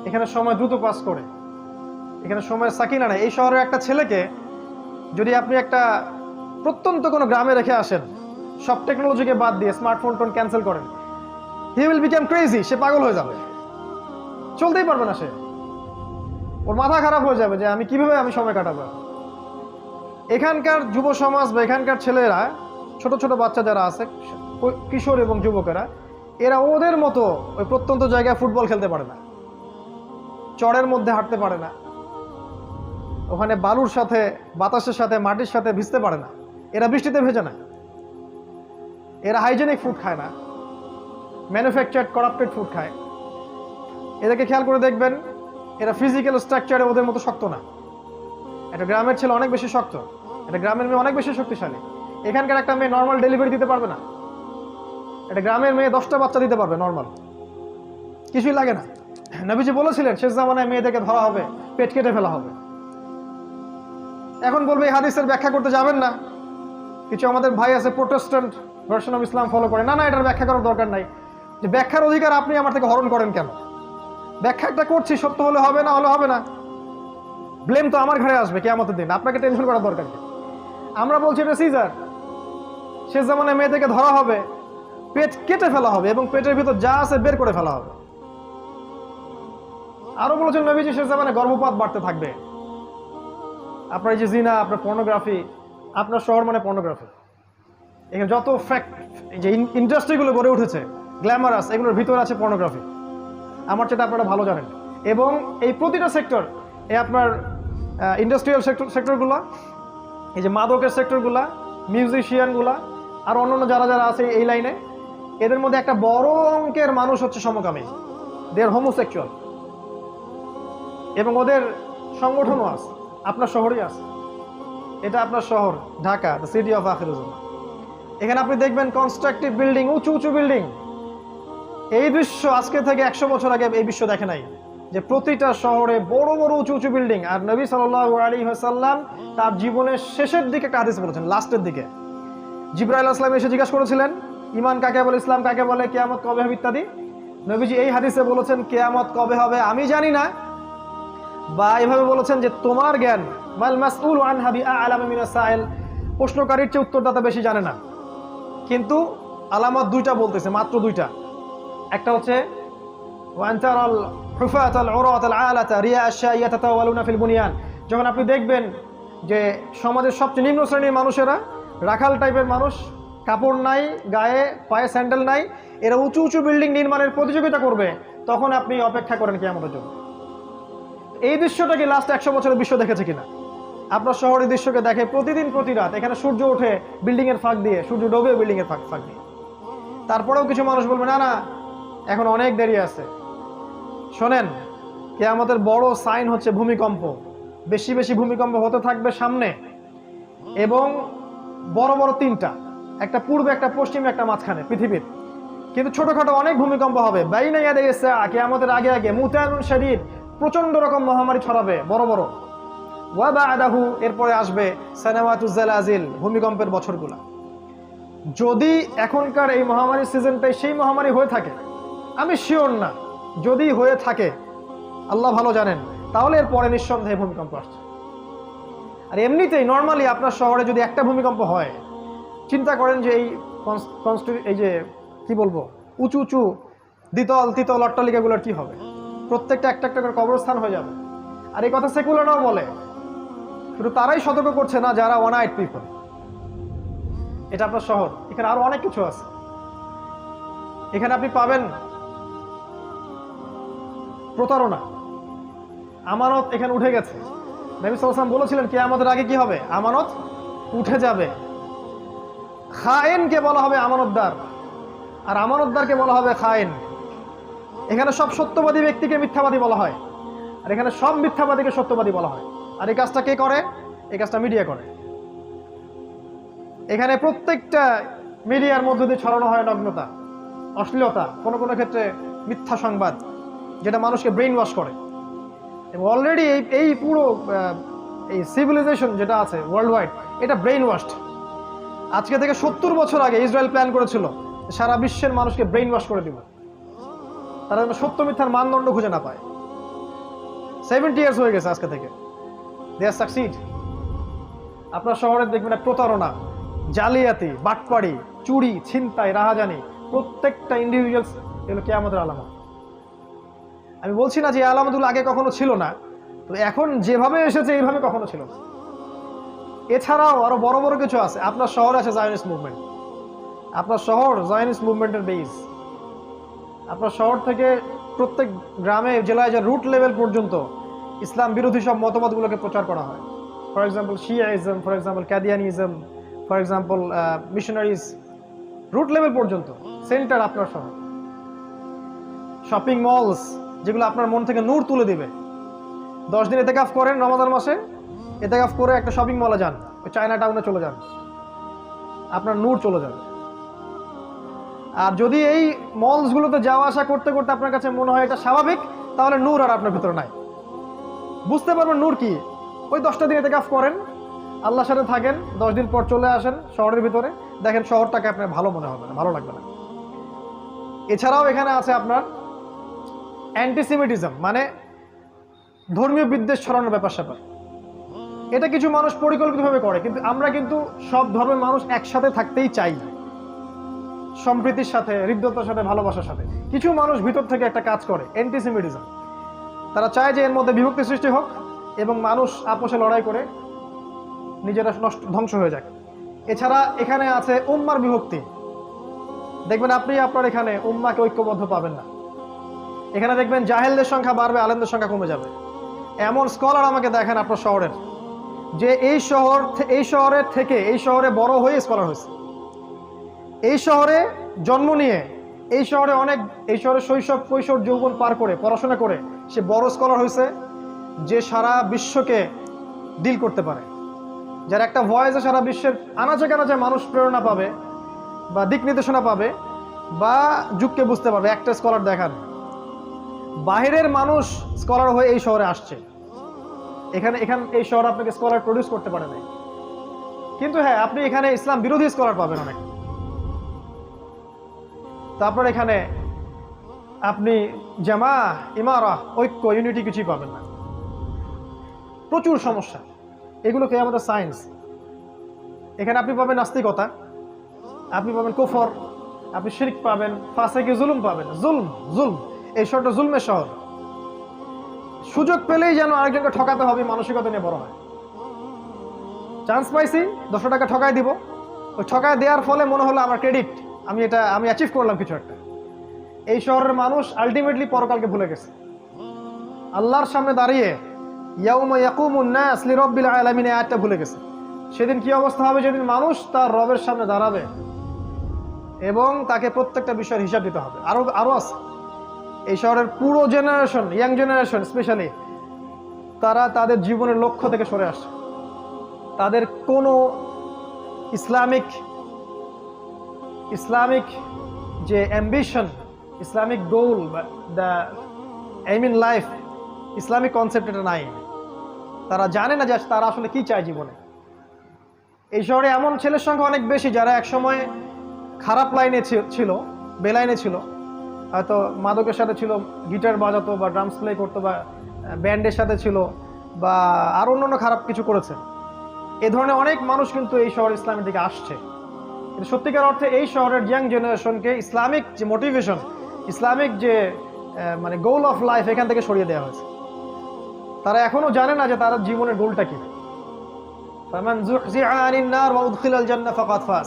এখানে সময় দ্রুত পাস করে, এখানে সময়ের সাকিনা নাই। এই শহরের একটা ছেলেকে যদি আপনি একটা প্রত্যন্ত কোনো গ্রামে রেখে আসেন, সব টেকনোলজিকে বাদ দিয়ে স্মার্টফোন টোন ক্যান্সেল করেন, হি উইল বিকাম ক্রেজি, সে পাগল হয়ে যাবে, চলতেই পারবে না সে, ওর মাথা খারাপ হয়ে যাবে যে আমি কিভাবে আমি সময় কাটাবো। এখানকার যুব সমাজ বা এখানকার ছেলেরা, ছোট ছোট বাচ্চা যারা আছে, কিশোর এবং যুবকেরা, এরা ওদের মতো ওই প্রত্যন্ত জায়গায় ফুটবল খেলতে পারে না, চড়ের মধ্যে হাঁটতে পারে না, ওখানে বালুর সাথে বাতাসের সাথে মাটির সাথে ভিজতে পারে না, এরা বৃষ্টিতে ভেজে না, এরা হাইজেনিক ফুড খায় না, ম্যানুফ্যাকচার্ড করাপ্টেড ফুড খায়। এদেরকে খেয়াল করে দেখবেন, এরা ফিজিক্যাল স্ট্রাকচারে ওদের মতো শক্ত না। একটা গ্রামের ছেলে অনেক বেশি শক্ত, একটা গ্রামের মেয়ে অনেক বেশি শক্তিশালী। এখানকার একটা মেয়ে নর্মাল ডেলিভারি দিতে পারবে না, একটা গ্রামের মেয়ে 10টা বাচ্চা দিতে পারবে নর্মাল, কিছুই লাগে না। নবীজি বলেছিলেন শেষ জামানায় মেয়েদেরকে ধরা হবে, পেট কেটে ফেলা হবে। এখন বলবে এই হাদিসের ব্যাখ্যা করতে যাবেন না। কিছু আমাদের ভাই আছে Protestant version of Islam follow করে, না না এটার ব্যাখ্যা করার দরকার নাই। যে ব্যাখ্যার অধিকার আপনি আমার থেকে হরণ করেন কেন? ব্যাখ্যাটা করছি, সত্য হলে হবে, না হলে হবে না। ব্লেম তো আমার ঘরে আসবে কিয়ামতের দিন, আপনাকে টেনশন করার দরকার নেই। আমরা বলছি এটা সিজার, শেষ জামানায় মেয়েদেরকে ধরা হবে, পেট কেটে ফেলা হবে এবং পেটের ভিতর যা আছে বের করে ফেলা হবে। আরো বলেছেন নবীজি শেষ জামানায় গর্ভপাত বাড়তে থাকবে। আপনার এই যে জিনা, আপনার পর্নোগ্রাফি, আপনার শহর মানে পর্নোগ্রাফি, এখানে যত ফ্যাক্ট যে ইন্ডাস্ট্রিগুলো গড়ে উঠেছে গ্ল্যামারাস, এগুলোর ভিতরে আছে পর্নোগ্রাফি। আমার যেটা আপনারা ভালো জানেন। এবং এই প্রতিটা সেক্টর, এই আপনার ইন্ডাস্ট্রিয়াল সেক্টরগুলো, এই যে মাদকের সেক্টরগুলা, মিউজিশিয়ানগুলা আর অন্যান্য যারা যারা আছে এই লাইনে, এদের মধ্যে একটা বড় অঙ্কের মানুষ হচ্ছে সমকামী, দে আর হোমোসেক্সুয়াল। এবং ওদের সংগঠনও আছে, আপনার শহরেই আছে। এটা আপনার শহর Dhaka, the city of Akhiruzzaman. এখানে আপনি দেখবেন কনস্ট্রাকটিভ বিল্ডিং, উঁচু উঁচু বিল্ডিং। এই দৃশ্য আজকে থেকে 100 বছর আগে এই বিশ্ব দেখে নাই, যে প্রতিটা শহরে বড় বড় উঁচু উঁচু বিল্ডিং। আর নবী সাল্লাল্লাহু আলাইহি ওয়াসাল্লাম তার জীবনের শেষের দিকে একটা হাদিস বলেছেন, লাস্টের দিকে জিবরাইল আলাইহিস সালাম এসে জিজ্ঞাসা করেছিলেন ঈমান কাকে বলে, ইসলাম কাকে বলে, কিয়ামত কবে হবে ইত্যাদি। নবীজি এই হাদিসে বলেছেন কিয়ামত কবে হবে আমি জানি না, বা এভাবে বলেছেন যে তোমার জ্ঞান মাল মাসউল আনহা বিআলাম মিনাস সাইল, প্রশ্নকারীর চেয়ে উত্তরদাতা বেশি জানে না। কিন্তু আলামত দুইটা বলতেছে, মাত্র দুইটা। একটা হচ্ছে ওয়ান্তারাল হুফাতাল উরাতাল আলাতা রিয়া আশাইয়া তাতাওয়ালুনা ফিল বুনিয়ান, যখন আপনি দেখবেন যে সমাজের সবচেয়ে নিম্ন শ্রেণীর মানুষেরা, রাখাল টাইপের মানুষ, কাপড় নাই গায়ে, পায়ে স্যান্ডেল নাই, এরা উঁচু উঁচু বিল্ডিং নির্মাণের প্রতিযোগিতা করবে, তখন আপনি অপেক্ষা করেন কিয়ামতের জন্য। এই দৃশ্যটা কি লাস্ট 100 বছরের বিশ্ব দেখেছে কিনা? আপনার শহরের দৃশ্যকে দেখে প্রতিদিন প্রতি রাত। এখানে সূর্য ওঠে বিল্ডিং এর ফাঁক দিয়ে, সূর্য ডোবে বিল্ডিং এর ফাঁক দিয়ে। তারপরেও কিছু মানুষ বলবে না না এখন অনেক দেরি আছে। শোনেন, কিয়ামতের বড় সাইন হচ্ছে ভূমিকম্প। বেশি বেশি ভূমিকম্প হতে থাকবে সামনে, এবং বড় বড় তিনটা, একটা পূর্বে, একটা পশ্চিমে, একটা মাঝখানে পৃথিবীর। কিন্তু ছোটখাটো অনেক ভূমিকম্প হবে। বাইনা ইয়াদাই সাআ, কিয়ামতের আগে আগে মুতানুন শাদীদ, প্রচন্ড রকম মহামারী ছড়াবে বড় বড়। ওয়া বা'দাহু, এরপরে আসবে সানাওয়াতুজ জালাজিল, ভূমিকম্পের বছরগুলা। যদি এখনকার এই মহামারীর সিজনটাই সেই মহামারী হয়ে থাকে, আমি শিওর না, যদি হয়ে থাকে আল্লাহ ভালো জানেন, তাহলে এরপরে নিঃসন্দেহে ভূমিকম্প আসছে। আর এমনিতেই নর্মালি আপনার শহরে যদি একটা ভূমিকম্প হয়, চিন্তা করেন যে এই যে কি বলবো, উঁচু উঁচু দ্বিতল তৃতল অট্টালিকাগুলোর কি হবে? প্রত্যেকটা একটা একটা করে কবরস্থান হয়ে যাবে। আর এই কথা সেকুলাররাও বলে, শুধু তারাই সতর্ক করছে না যারা ওয়ান আইড পিপল। এটা আপনার শহর, এখানে আরো অনেক কিছু আছে। এখানে আপনি পাবেন প্রতারণা, আমানত এখানে উঠে গেছে। নবী সাল্লাল্লাহু আলাইহি ওয়াসাল্লাম বলেছিলেন কিয়ামতের আগে কি হবে? আমানত উঠে যাবে। খায়েনকে বলা হবে আমানতদার, আর আমানতদারকে বলা হবে খায়েন। এখানে সব সত্যবাদী ব্যক্তিকে মিথ্যাবাদী বলা হয়, আর এখানে সব মিথ্যাবাদীকে সত্যবাদী বলা হয়। আর এই কাজটা কে করে? এই কাজটা মিডিয়া করে। এখানে প্রত্যেকটা মিডিয়ার মধ্য দিয়ে ছড়ানো হয় নগ্নতা, অশ্লীলতা, কোনো কোনো ক্ষেত্রে মিথ্যা সংবাদ, যেটা মানুষকে ব্রেইন ওয়াশ করে। এবং অলরেডি এই পুরো এই সিভিলাইজেশন যেটা আছে ওয়ার্ল্ড ওয়াইড, এটা ব্রেইন ওয়াশড। আজকে থেকে 70 বছর আগে ইসরায়েল প্ল্যান করেছিল সারা বিশ্বের মানুষকে ব্রেইন ওয়াশ করে দিব, তারা যেন সত্য মিথ্যার মানদণ্ড খুঁজে না পায়। 70 ইয়ার্স হয়ে গেছে আজকে থেকে, দে আর সাকসিড। আপনার শহরে দেখবেন প্রতারণা, জালিয়াতি, বাটপাড়ি, চুরি, ছিনতাই, রাহাজানি, প্রত্যেকটা ইন্ডিভিজুয়ালস, এগুলো কিয়ামতের আলামত। আমি বলছি না যে এই আলামতগুলো আগে কখনো ছিল না, তো এখন যেভাবে এসেছে এইভাবে কখনো ছিল না। এছাড়াও আরো বড় বড় কিছু আছে। আপনার শহর আছে জায়নিস্ট মুভমেন্ট, আপনার শহর জায়নিস্ট মুভমেন্টের বেস। আপনার শহর থেকে প্রত্যেক গ্রামে জেলায় যে রুট লেভেল পর্যন্ত ইসলাম বিরোধী সব মতবাদগুলোকে প্রচার করা হয়। For example Shiaism, for example Qadianism, for example missionaries, root level পর্যন্ত সেন্টার আপনার শহর। শপিং মলস, যেগুলো আপনার মন থেকে নূর তুলে দিবে। 10 দিন ইতিকাফ করেন রমাদান মাসে, ইতিকাফ করে একটা শপিং মলে যান, ওই চায়না টাউনে চলে যান, আপনার নূর চলে যাবে। আর যদি এই মলসগুলোতে যাওয়া আসা করতে করতে আপনার কাছে মনে হয় এটা স্বাভাবিক, তাহলে নূর আর আপনার ভিতরে নাই। বুঝতে পারবেন নূর কি, ওই 10টা দিন ইতিকাফ করেন, আল্লাহর সাথে থাকেন, 10 দিন পর চলে আসেন শহরের ভিতরে, দেখেন শহরটাকে আপনার ভালো মনে হবে না, ভালো লাগবে না। এছাড়াও এখানে আছে আপনার অ্যান্টিসেমিটিজম, মানে ধর্মীয় বিদ্বেষ ছড়ানোর ব্যাপার স্যাপার। এটা কিছু মানুষ পরিকল্পিতভাবে করে, কিন্তু আমরা কিন্তু সব ধর্মের মানুষ একসাথে থাকতেই চাই, সম্প্রীতির সাথে, হৃদ্যতার সাথে, ভালোবাসার সাথে। কিছু মানুষ ভিতর থেকে একটা কাজ করে, অ্যান্টিসেমিটিজম। তারা চায় যে এর মধ্যে বিভক্তি সৃষ্টি হোক এবং মানুষ আপোষে লড়াই করে নিজেরা ধ্বংস হয়ে যায়। এছাড়া এখানে আছে উম্মার বিভক্তি। দেখবেন আপনি আপনার এখানে উম্মাকে ঐক্যবদ্ধ পাবেন না। এখানে দেখবেন জাহেলদের সংখ্যা বাড়বে, আলেমদের সংখ্যা কমে যাবে। এমন স্কলার আমাকে দেখেন আপনার শহরের, যে এই শহরের থেকে এই শহরে বড় হয়ে স্কলার হয়েছে, এই শহরে জন্ম নিয়ে এই শহরে শৈশব কৈশোর যৌবন পার করে পড়াশোনা করে সে বড় স্কলার হয়েছে, যে সারা বিশ্বকে ডিল করতে পারে, যার একটা ভয়েসে সারা বিশ্বের আনাচে কানাচে মানুষ প্রেরণা পাবে বা দিক নির্দেশনা পাবে বা যুগকে বুঝতে পারবে। একটা স্কলার দেখান, বাহিরের মানুষ স্কলার হয়ে এই শহরে আসছে, এই শহর আপনাকে স্কলার প্রডিউস করতে পারে না। কিন্তু হ্যাঁ, আপনি এখানে ইসলাম বিরোধী স্কলার পাবেন অনেক। তারপর এখানে আপনি জামা, ইমারা, ঐক্য, ইউনিটি কিছুই পাবেন না, প্রচুর সমস্যা। এগুলোকে আমাদের সায়েন্স। এখানে আপনি পাবেন নাস্তিকতা, আপনি পাবেন কুফর, আপনি শিরক পাবেন, ফাসিকি, জুলুম পাবেন। জুলম, এই শহরটা জুলমের শহর। সুযোগ পেলেই যেন আরেকজনকে ঠকাতে হবে মানসিকতা নিয়ে বড় হয়। চান্স পাইছি 200 টাকা ঠকাই দিব, ওই ঠকায় দেওয়ার ফলে মনে হলো আমার ক্রেডিট, আমি অ্যাচিভ করলাম কিছু একটা। এই শহরের মানুষ আলটিমেটলি পরকালকে ভুলে গেছে। আল্লাহর সামনে দাঁড়িয়ে ইয়াউমা ইয়াকুমুন নাস লিরাব্বিল আলামিন আয়াতটা ভুলে গেছে। সেদিন কি অবস্থা হবে? যেদিন মানুষ তার রবের সামনে দাঁড়াবে এবং তাকে প্রত্যেকটা বিষয়ের হিসাব দিতে হবে। আরো আছে। এই শহরের পুরো জেনারেশন, ইয়াং জেনারেশন স্পেশালি, তারা তাদের জীবনের লক্ষ্য থেকে সরে আসছে। তাদের কোনো ইসলামিক যে ambition, Islamic goal, the aim in life, Islamic concept এটা নাই। তারা জানে না যে তারা আসলে কি চায় জীবনে। এই শহরে এমন ছেলের সংখ্যা অনেক বেশি যারা একসময় খারাপ লাইনে ছিল, বেলাইনে ছিল, হয়তো মাদকের সাথে ছিল, গিটার বাজাতো বা ড্রামস প্লে করতো বা ব্যান্ডের সাথে ছিল বা আর অন্যান্য খারাপ কিছু করেছে। এ ধরনের অনেক মানুষ কিন্তু এই শহর ইসলামের দিকে আসছে। কিন্তু সত্যিকার অর্থে এই শহরের ইয়াং জেনারেশনকে ইসলামিক যে মোটিভেশন, ইসলামিক যে মানে গোল অফ লাইফ, এখান থেকে সরিয়ে দেওয়া হয়েছে। তারা এখনো জানে না যে তার জীবনের গোলটা কি। ফামান যুহজিহা আনিন নার ওয়া উদখিলাল জান্নাহ ফাকাদ ফাজ।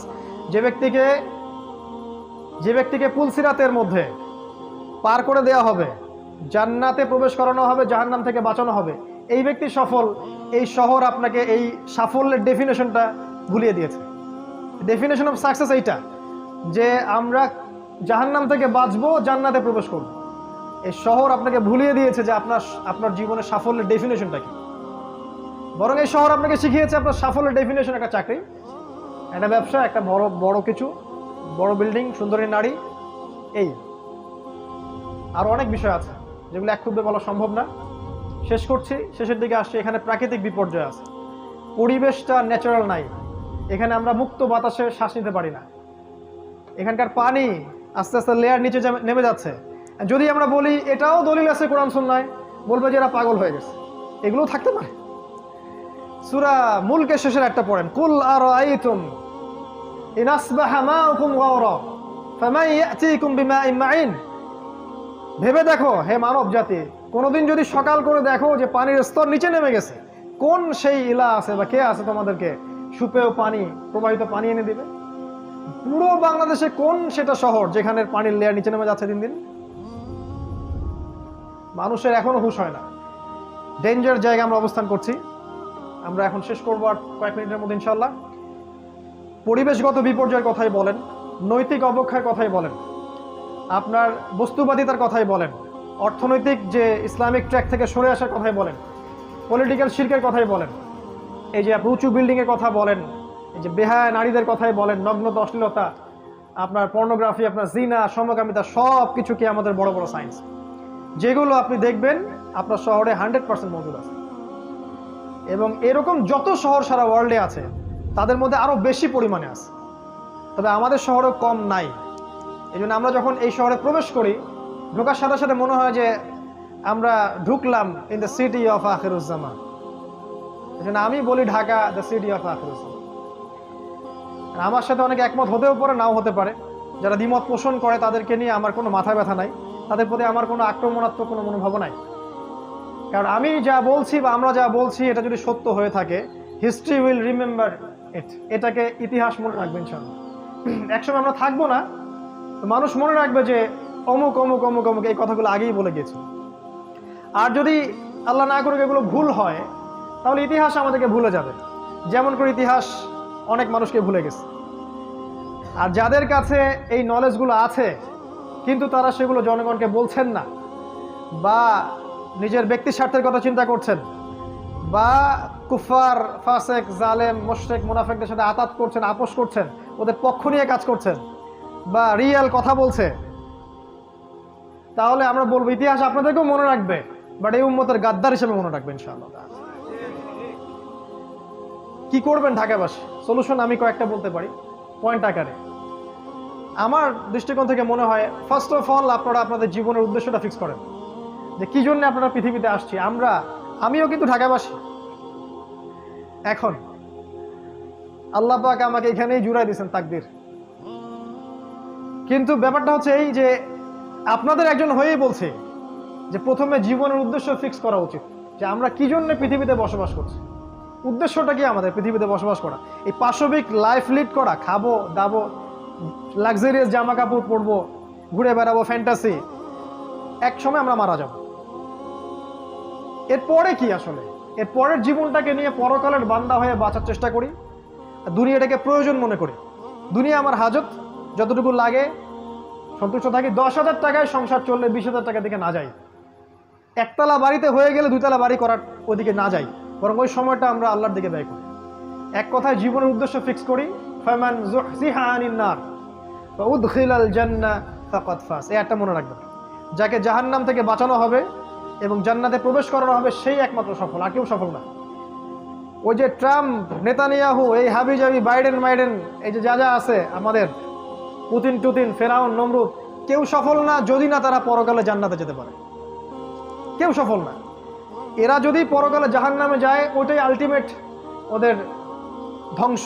যে ব্যক্তিকে পুলসিরাতের মধ্যে পার করে দেওয়া হবে, জান্নাতে প্রবেশ করানো হবে, জাহান্নাম থেকে বাঁচানো হবে, এই ব্যক্তি সফল। এই শহর আপনাকে এই সাফল্যের ডেফিনেশনটা ভুলিয়ে দিয়েছে। ডেফিনেশন অফ সাকসেস এইটা, যে আমরা জাহান্নাম থেকে বাঁচবো, জান্নাতে প্রবেশ করব। এই শহর আপনাকে ভুলিয়ে দিয়েছে যে আপনার জীবনের সাফল্যের ডেফিনেশনটা কি। বরং এই শহর আপনাকে শিখিয়েছে আপনার সাফল্যের ডেফিনেশন একটা চাকরি, একটা ব্যবসা, একটা বড় কিছু, বড় বিল্ডিং, সুন্দরী নারী। এই আর অনেক বিষয় আছে যেগুলো এক ক্ষুদ্রে বলা সম্ভব না। শেষ করছি, শেষের দিকে আসছে। এখানে প্রাকৃতিক বিপর্যয় আছে, পরিবেশটা ন্যাচারাল নাই। এখানে আমরা মুক্ত বাতাসে শ্বাস নিতে পারি না। এখানকার পানি আস্তে আস্তে লেয়ার নিচে নেমে যাচ্ছে। যদি আমরা বলি এটাও দলিল আছে কোরআন সুন্নাহয়, বলবে যে এরা পাগল হয়ে গেছে। এগুলোও থাকতে পারে। সূরা মুলকের শেষের একটা পড়েন, কুল আরাআইতুম ইন আসবাহা মাউকুম গাওরা ফামান ইয়াতিকুম বিমাইন মাইন। ভেবে দেখো হে মানব জাতি, কোনোদিন যদি সকাল করে দেখো যে পানির স্তর নিচে নেমে গেছে, কোন সেই ইলা আছে বা কে আছে তোমাদেরকে সুপেয় পানি, প্রবাহিত পানি এনে দিবে? পুরো বাংলাদেশে কোন সেটা শহর যেখানে পানির লেয়ার নিচে নেমে যাচ্ছে দিন দিন? মানুষের এখনো হুঁশ হয় না। ডেঞ্জার জায়গায় আমরা অবস্থান করছি। আমরা এখন শেষ করবো আর কয়েক মিনিটের মধ্যে ইনশাআল্লাহ। পরিবেশগত বিপর্যয়ের কথাই বলেন, নৈতিক অবক্ষয়ের কথাই বলেন, আপনার বস্তুবাদিতার কথাই বলেন, অর্থনৈতিক যে ইসলামিক ট্র্যাক থেকে সরে আসার কথাই বলেন, পলিটিক্যাল শিরকের কথাই বলেন, এই যে আপনি উঁচু বিল্ডিংয়ের কথা বলেন, এই যে বেহায়া নারীদের কথাই বলেন, নগ্নতা, অশ্লীলতা, আপনার পর্নোগ্রাফি, আপনার জিনা, সমকামিতা, সব কিছু কি আমাদের বড় বড় সায়েন্স, যেগুলো আপনি দেখবেন আপনার শহরে 100% মজুদ আছে। এবং এরকম যত শহর সারা ওয়ার্ল্ডে আছে তাদের মধ্যে আরও বেশি পরিমাণে আছে, তবে আমাদের শহরেও কম নাই। এই জন্য আমরা যখন এই শহরে প্রবেশ করি, ঢোকার সাথে সাথে মনে হয় যে আমরা ঢুকলাম in the city of Akhiruzzaman. এই জন্য আমি বলি Dhaka the city of Akhiruzzaman. আমার সাথে অনেকে একমত হতেও পারে, নাও হতে পারে। যারা দ্বিমত পোষণ করে তাদেরকে নিয়ে আমার কোনো মাথা ব্যথা নাই, তাদের প্রতি আমার কোনো আক্রমণাত্মক কোনো মনোভাব নাই। কারণ আমি যা বলছি বা আমরা যা বলছি এটা যদি সত্য হয়ে থাকে, হিস্ট্রি উইল রিমেম্বার ইট, এটাকে ইতিহাস মনে রাখবে ইনশাআল্লাহ। একসময় আমরা থাকবো না, তো মানুষ মনে রাখবে যে অমুক অমুক অমুক অমুক এই কথাগুলো আগেই বলে গেছে। আর যদি আল্লাহ না করুক এগুলো ভুল হয়, তাহলে ইতিহাস আমাদেরকে ভুলে যাবে, যেমন করে ইতিহাস অনেক মানুষকে ভুলে গেছে। আর যাদের কাছে এই নলেজগুলো আছে কিন্তু তারা সেগুলো জনগণকে বলছেন না, বা নিজের ব্যক্তি স্বার্থের কথা চিন্তা করছেন, বা কুফার, ফাসেক, জালেম, মুশরিক, মুনাফিকদের সাথে আতাত করছেন, আপোষ করছেন, ওদের পক্ষ নিয়ে কাজ করছেন, বা রিয়েল কথা বলছে, তাহলে আমরা বলবো ইতিহাস আপনাদেরকেও মনে রাখবে, বাট এই উম্মতের গাদ্দার হিসেবে মনে রাখবে ইনশাআল্লাহ। কি করবেন ঢাকাবাসী? সলিউশন আমি কয়েকটা বলতে পারি পয়েন্ট আকারে। আমার দৃষ্টিকোণ থেকে মনে হয়, ফার্স্ট অফ অল আপনারা আপনাদের জীবনের উদ্দেশ্যটা ফিক্স করেন, যে কি জন্য আপনারা পৃথিবীতে আসছি। আমিও কিন্তু ঢাকাবাসী। এখন আল্লাহ পাক আমাকে এখানেই জুড়াই দিয়েছেন তাকদীর, কিন্তু ব্যাপারটা হচ্ছে এই যে আপনাদের একজন হয়েই বলছে যে প্রথমে জীবনের উদ্দেশ্য ফিক্স করা উচিত, যে আমরা কি জন্য পৃথিবীতে বসবাস করছি। উদ্দেশ্যটা কি আমাদের পৃথিবীতে বসবাস করা? এই পাশবিক লাইফ লিড করা, খাবো দাবো, লাক্সারিয়াস জামা কাপড় পরবো, ঘুরে বেড়াবো, ফ্যান্টাসি, এক সময় আমরা মারা যাব। এরপরে কি আসলে? এর পরের জীবনটাকে নিয়ে পরকালের বান্দা হয়ে বাঁচার চেষ্টা করি, দুনিয়াটাকে প্রয়োজন মনে করি। দুনিয়া আমার হাজত, যতটুকু লাগে সন্তুষ্ট থাকি। 10,000 টাকায় সংসার চললে 20,000 টাকা দিকে না যাই, একতলা বাড়িতে হয়ে গেলে 2তলা বাড়ি করার ওদিকে না যাই, বরং ওই সময়টা আমরা আল্লাহর দিকে ব্যয় করি। এক কথায় জীবনের উদ্দেশ্য ফিক্স করি, ফামান যুহজিহা আনিন নার ওয়া উদখিলাল জান্নাহ ফাকাদ ফাজ। এই একটা মনে রাখবেন, যাকে জাহান্নাম থেকে বাঁচানো হবে এবং জান্নাতে প্রবেশ করানো হবে সেই একমাত্র সফল, আর কেউ সফল না। ওই যে ট্রাম্প, নেতানিয়াহু, এই হাবিজাবি, বাইডেন, এই যে যা যা আছে আমাদের, পুতিন টুতিন, ফেরাউন, নমরুদ, কেউ সফল না যদি না তারা পরকালে জান্নাতে যেতে পারে। কেউ সফল না। এরা যদি পরকালে জাহান্নামে যায়, ওইটাই আলটিমেট ওদের ধ্বংস।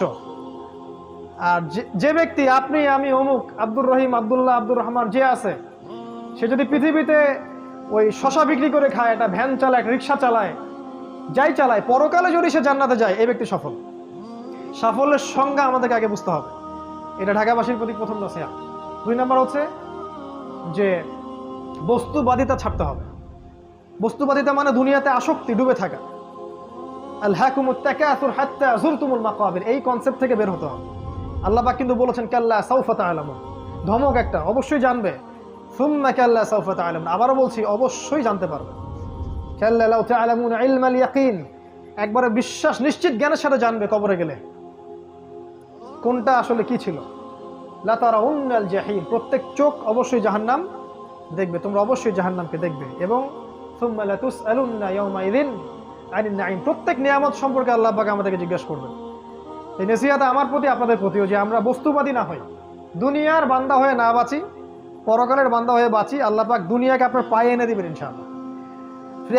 আর যে ব্যক্তি, আপনি, আমি, অমুক, আব্দুর রহিম, আব্দুল্লাহ, আব্দুর রহমান, যে আছে, সে যদি পৃথিবীতে ওই শশা বিক্রি করে খায়, একটা ভ্যান চালায়, একটা রিক্সা চালায়, যাই চালায়, পরকালে যদি সে জান্নাতে যায়, এই ব্যক্তি সফল। সাফল্যের সংজ্ঞা আমাদেরকে আগে বুঝতে হবে। এটা ঢাকাবাসীর প্রতি প্রথম নসিহত। 2 নম্বর হচ্ছে যে বস্তুবাদিতা ছাড়তে হবে। বস্তুবাদিতা মানে দুনিয়াতে আসক্তি, ডুবে থাকা। আলহাকুমুত তাকাসুর হাত্তা যুরতুমুল মাকাবির, এই কনসেপ্ট থেকে বের হতে হবে। আল্লাহ পাক কিন্তু বলেছেন কাল্লা সাউফা তা'লামুন, ধমক একটা, অবশ্যই জানবে। সুম্মা কাল্লা সাউফা তা'লামুন, আবারও বলছি অবশ্যই জানতে পারবে। কাল্লা লাউ তা'লামুন ইলমাল ইয়াকিন, একবারে বিশ্বাস নিশ্চিত জ্ঞানের সাথে জানবে কবরে গেলে কোনটা আসলে কি ছিল। লা তারাউন্নাল জাহিম, প্রত্যেক চোখ অবশ্যই জাহান্নাম দেখবে, তোমরা অবশ্যই জাহান্নামকে দেখবে। এবং সুম্মা লা তুসআলুন্না ইয়াওমাইযিন আনিন নাঈম, প্রত্যেক নিয়ামত সম্পর্কে আল্লাহ পাক আমাদেরকে জিজ্ঞাসা করবেন। এই নসিহত আমার প্রতি, আপনাদের প্রতিও, যে আমরা বস্তুবাদী না হই, দুনিয়ার বান্দা হয়ে না বাঁচি, পরকালের বান্দা হয়ে বাঁচি। আল্লাহ পাক দুনিয়াকে আপনার পায়ে এনে দিবেন ইনশাআল্লাহ।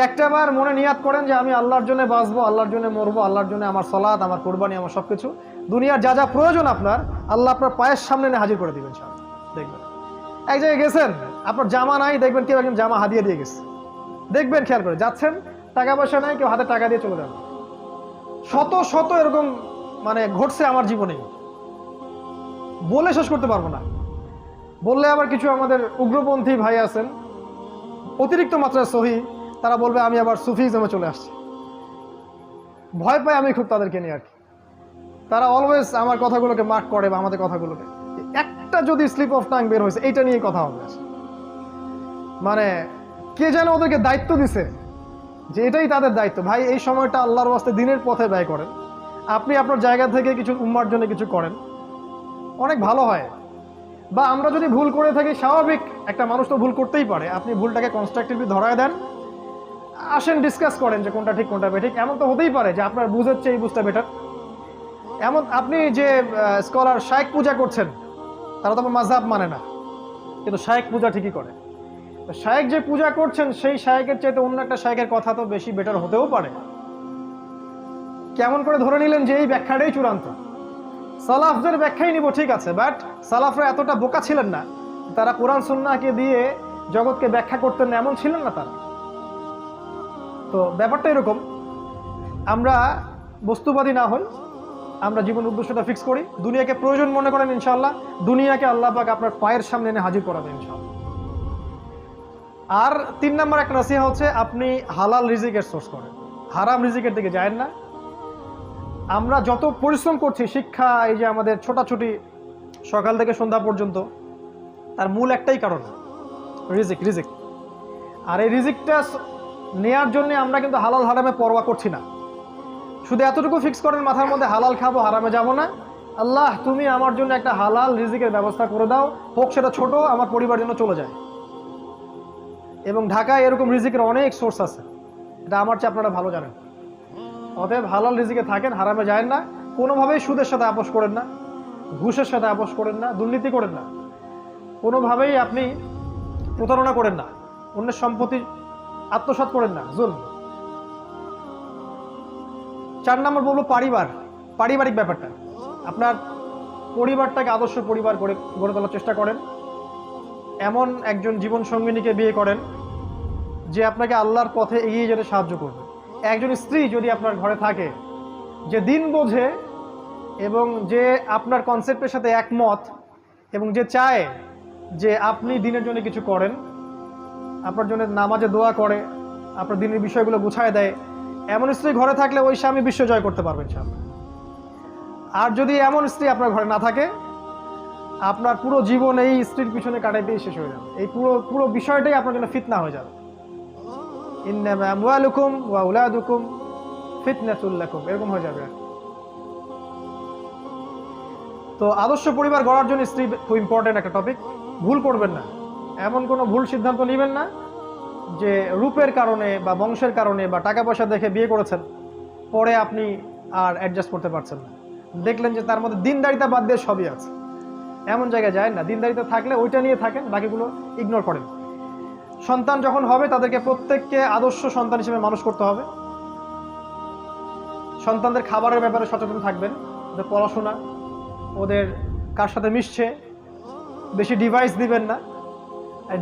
একটাবার মনে নিয়াত করেন যে আমি আল্লাহর জন্য বাঁচবো, আল্লাহর জন্য মরবো, আল্লাহর জন্য আমার সালাত, আমার কোরবানি, আমার সবকিছু, দুনিয়ার যা যা প্রয়োজন আপনার, আল্লাহ আপনার পায়ের সামনে এনে হাজির করে দিবেন ইনশাআল্লাহ। দেখবেন এক জায়গায় গেছেন, আপনার জামা নাই, দেখবেন কেউ একজন জামা হাদিয়া দিয়ে গেছে, দেখবেন খেয়াল করে। যাচ্ছেন, টাকা পয়সা নাই, কেউ হাতে টাকা দিয়ে চলে যাবে। শত শত এরকম মানে ঘটছে আমার জীবনে, বলে শেষ করতে পারবো না। বললে আবার কিছু আমাদের উগ্রপন্থী ভাই আছেন, অতিরিক্ত মাত্রায় সহি, তারা বলবে আমি আবার সুফিজমে চলে আসছি। ভয় পাই আমি খুব তাদেরকে নিয়ে আর কি। তারা অলওয়েজ আমার কথাগুলোকে মার্ক করে, বা আমাদের কথাগুলোকে, একটা যদি স্লিপ অফ টাং বের হয়েছে এইটা নিয়ে কথা হবে। মানে কে যেন ওদেরকে দায়িত্ব দিছে যে এটাই তাদের দায়িত্ব। ভাই, এই সময়টা আল্লাহর ওয়াস্তে দিনের পথে ব্যয় করেন। আপনি আপনার জায়গা থেকে কিছু উম্মার জন্য কিছু করেন, অনেক ভালো হয়। বা আমরা যদি ভুল করে থাকি, স্বাভাবিক, একটা মানুষ তো ভুল করতেই পারে, আপনি ভুলটাকে কনস্ট্রাকটিভলি ধরায় দেন, আসেন ডিসকাস করেন যে কোনটা ঠিক কোনটা বেঠিক। এমন তো হতেই পারে যে আপনার বুঝ হচ্ছে এই বুঝটা বেটার। এমন আপনি যে স্কলার শায়েখ পূজা করছেন, তারা তো মাযহাব মানে না, কিন্তু শায়েখ পূজা ঠিকই করে। তো শায়েখ যে পূজা করছেন সেই শায়েখের চাইতে অন্য একটা শায়েখের কথা তো বেশি বেটার হতেও পারে। কেমন করে ধরে নিলেন যে এই ব্যাখ্যাটাই চূড়ান্ত? সালাফদের ব্যাখ্যাই নিব, ঠিক আছে, বাট সালাফরা এতটা বোকা ছিলেন না, তারা কোরআন সুন্নাহকে দিয়ে জগৎকে ব্যাখ্যা করতেন না, এমন ছিলেন না তারা। তো ব্যাপারটা এরকম, আমরা বস্তুবাদী না হই, আমরা জীবন উদ্দেশ্যটা ফিক্স করি, দুনিয়াকে প্রয়োজন মনে করেন, ইনশাআল্লাহ দুনিয়াকে আল্লাহ পাক আপনার পায়ের সামনে এনে হাজির করাবেন ইনশাআল্লাহ। আর 3 নম্বর একটা নসিহা হচ্ছে, আপনি হালাল রিজিকের সোর্স করেন, হারাম রিজিকের দিকে যায়েন না। আমরা যত পরিশ্রম করছি শিক্ষা, এই যে আমাদের ছোটাছুটি সকাল থেকে সন্ধ্যা পর্যন্ত, তার মূল একটাই কারণ, রিজিক। আর এই রিজিকটা নেয়ার জন্য আমরা কিন্তু হালাল হারামে পরোয়া করছি না। শুধু এতটুকু ফিক্স করেন মাথার মধ্যে, হালাল খাবো, হারামে যাব না। আল্লাহ, তুমি আমার জন্য একটা হালাল রিজিকের ব্যবস্থা করে দাও, হোক সেটা ছোট, আমার পরিবারের জন্য চলে যায়। এবং ঢাকায় এরকম রিজিকের অনেক সোর্স আছে, এটা আমার চেয়ে আপনারা ভালো জানেন। অতএব হালাল রিজিকে থাকেন, হারামে যায় না। কোনোভাবেই সুদের সাথে আপোষ করেন না, ঘুষের সাথে আপোষ করেন না, দুর্নীতি করেন না, কোনোভাবেই আপনি প্রতারণা করেন না, অন্যের সম্পত্তি আত্মসাৎ করেন না, জুলম। 4 নম্বর বলবো পারিবারিক ব্যাপারটা। আপনার পরিবারটাকে আদর্শ পরিবার গড়ে তোলার চেষ্টা করেন। এমন একজন জীবন সঙ্গিনীকে বিয়ে করেন যে আপনাকে আল্লাহর পথে এগিয়ে যেতে সাহায্য করবে। একজন স্ত্রী যদি আপনার ঘরে থাকে যে দিন বোঝে এবং যে আপনার কনসেপ্টের সাথে একমত এবং যে চায় যে আপনি দিনের জন্য কিছু করেন, আপনার জন্য নামাজে দোয়া করে, আপনার দিনের বিষয়গুলো গুছায় দেয়, এমন স্ত্রী ঘরে থাকলে ওই স্বামী বিশ্ব জয় করতে পারবেন ইনশাআল্লাহ। আর যদি এমন স্ত্রী আপনার ঘরে না থাকে, আপনার পুরো জীবন এই স্ত্রীর পিছনে কাটাইতেই শেষ হয়ে যাবে। এই পুরো বিষয়টাই আপনার জন্য ফিতনা হয়ে যাবে। ইন্নামা আমওয়ালুকুম ওয়া আওলাদুকুম ফিতনাতুল লাকুম, এরকম হয়ে যাবে। তো আদর্শ পরিবার গড়ার জন্য স্ত্রী খুব ইম্পর্টেন্ট একটা টপিক। ভুল করবেন না, এমন কোনো ভুল সিদ্ধান্ত নেবেন না যে রূপের কারণে বা বংশের কারণে বা টাকা পয়সা দেখে বিয়ে করেছেন, পরে আপনি আর অ্যাডজাস্ট করতে পারছেন না, দেখলেন যে তার মধ্যে দিনদারিতা বাদ দিয়ে সবই আছে। এমন জায়গায় যায় না, দিনদারিতা থাকলে ওইটা নিয়ে থাকেন, বাকিগুলো ইগনোর করেন। সন্তান যখন হবে তাদেরকে প্রত্যেককে আদর্শ সন্তান হিসেবে মানুষ করতে হবে। সন্তানদের খাবারের ব্যাপারে সচেতন থাকবেন, ওদের পড়াশোনা, ওদের কার সাথে মিশছে, বেশি ডিভাইস দিবেন না,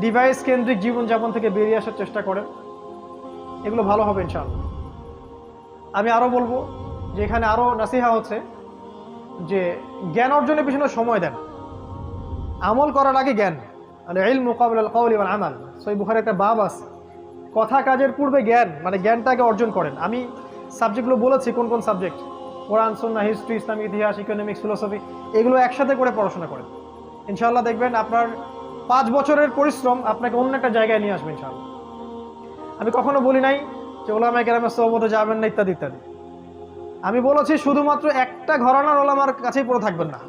ডিভাইস কেন্দ্রিক জীবনযাপন থেকে বেরিয়ে আসার চেষ্টা করেন, এগুলো ভালো হবে ইনশাআল্লাহ। আমি আরও বলবো যে এখানে আরও নাসিহা হচ্ছে যে জ্ঞান অর্জনের পিছনে সময় দেন, আমল করার আগে জ্ঞান। মানে ইলমু ক্বাবলা আল কওলি ওয়াল আমাল, সহিহ বুখারীর একটা বাব আছে, কথা কাজের পূর্বে জ্ঞান, মানে জ্ঞানটাকে অর্জন করেন। আমি সাবজেক্টগুলো বলেছি কোন কোন সাবজেক্ট, কোরআন, সুন্নাহ, হিস্ট্রি, ইসলামিক ইতিহাস, ইকোনমিক্স, ফিলোসফি, এগুলো একসাথে করে পড়াশোনা করেন। ইনশাআল্লাহ দেখবেন আপনার 5 বছরের পরিশ্রম আপনাকে অন্য একটা জায়গায় নিয়ে আসবে ইনশাআল্লাহ। আমি কখনো বলি নাই যে ওলামায়ে কেরামের সোহবতে যাবেন না ইত্যাদি ইত্যাদি। আমি বলেছি শুধুমাত্র একটা ঘরানার ওলামার কাছেই পড়ে থাকবেন না,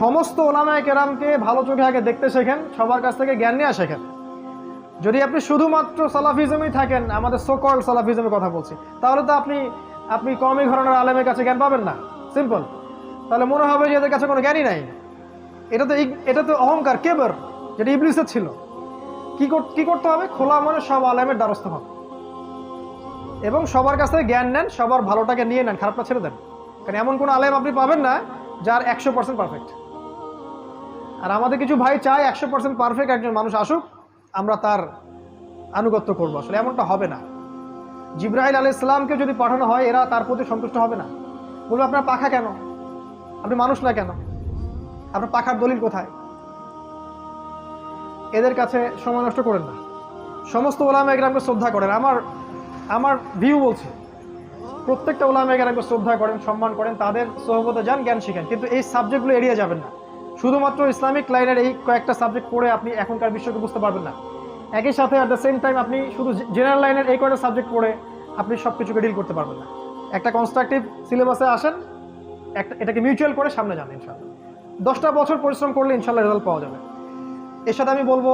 সমস্ত ওলামায়ে কেরামকে ভালো চোখে আগে দেখতে শেখেন, সবার কাছ থেকে জ্ঞান নিয়ে শেখেন। যদি আপনি শুধুমাত্র সালাফিজমেই থাকেন, আমাদের সোকল্ড সালাফিজমের কথা বলছি, তাহলে তো আপনি কমই ঘরানার আলেমের কাছে জ্ঞান পাবেন না, সিম্পল। তাহলে মনে হবে যে এদের কাছে কোনো জ্ঞানই নাই। এটা তো অহংকার, কেবর, যেটা ইবলিসের ছিল। কি করতে হবে? খোলা মনে সব আলেমের দ্বারস্থ হন এবং সবার কাছ থেকে জ্ঞান নেন, সবার ভালোটাকে নিয়ে নেন, খারাপটা ছেড়ে দেন। কারণ এমন কোনো আলেম আপনি পাবেন না যার 100% পারফেক্ট। আর আমাদের কিছু ভাই চায় 100% পারফেক্ট একজন মানুষ আসুক, আমরা তার আনুগত্য করবো। আসলে এমনটা হবে না। জিবরাইল আলাইহিস সালামকে যদি পাঠানো হয়, এরা তার প্রতি সন্তুষ্ট হবে না, বলবে আপনার পাখা কেন, আপনি মানুষ না কেন, আপনার পাখার দলিল কোথায়? এদের কাছে সময় নষ্ট করেন না, সমস্ত ওলামায়ে কেরামকে শ্রদ্ধা করেন। আমার ভিউ বলছে, প্রত্যেকটা ওলামায়ে কেরামকে শ্রদ্ধা করেন, সম্মান করেন, তাদের সোহবতে যান, জ্ঞান শিখেন, কিন্তু এই সাবজেক্টগুলো এড়িয়ে যাবেন না। শুধুমাত্র ইসলামিক লাইনের এই কয়েকটা সাবজেক্ট পড়ে আপনি এখনকার বিশ্বকে বুঝতে পারবেন না। একই সাথে অ্যাট দ্য সেম টাইম আপনি শুধু জেনারেল লাইনের এই কয়েকটা সাবজেক্ট পড়ে আপনি সব কিছুকে ডিল করতে পারবেন না। একটা কনস্ট্রাকটিভ সিলেবাসে আসেন, এটাকে মিউচুয়াল করে সামনে যান ইনশাআল্লাহ। 10টা বছর পরিশ্রম করলে ইনশাআল্লাহ রেজাল্ট পাওয়া যাবে। এর সাথে আমি বলবো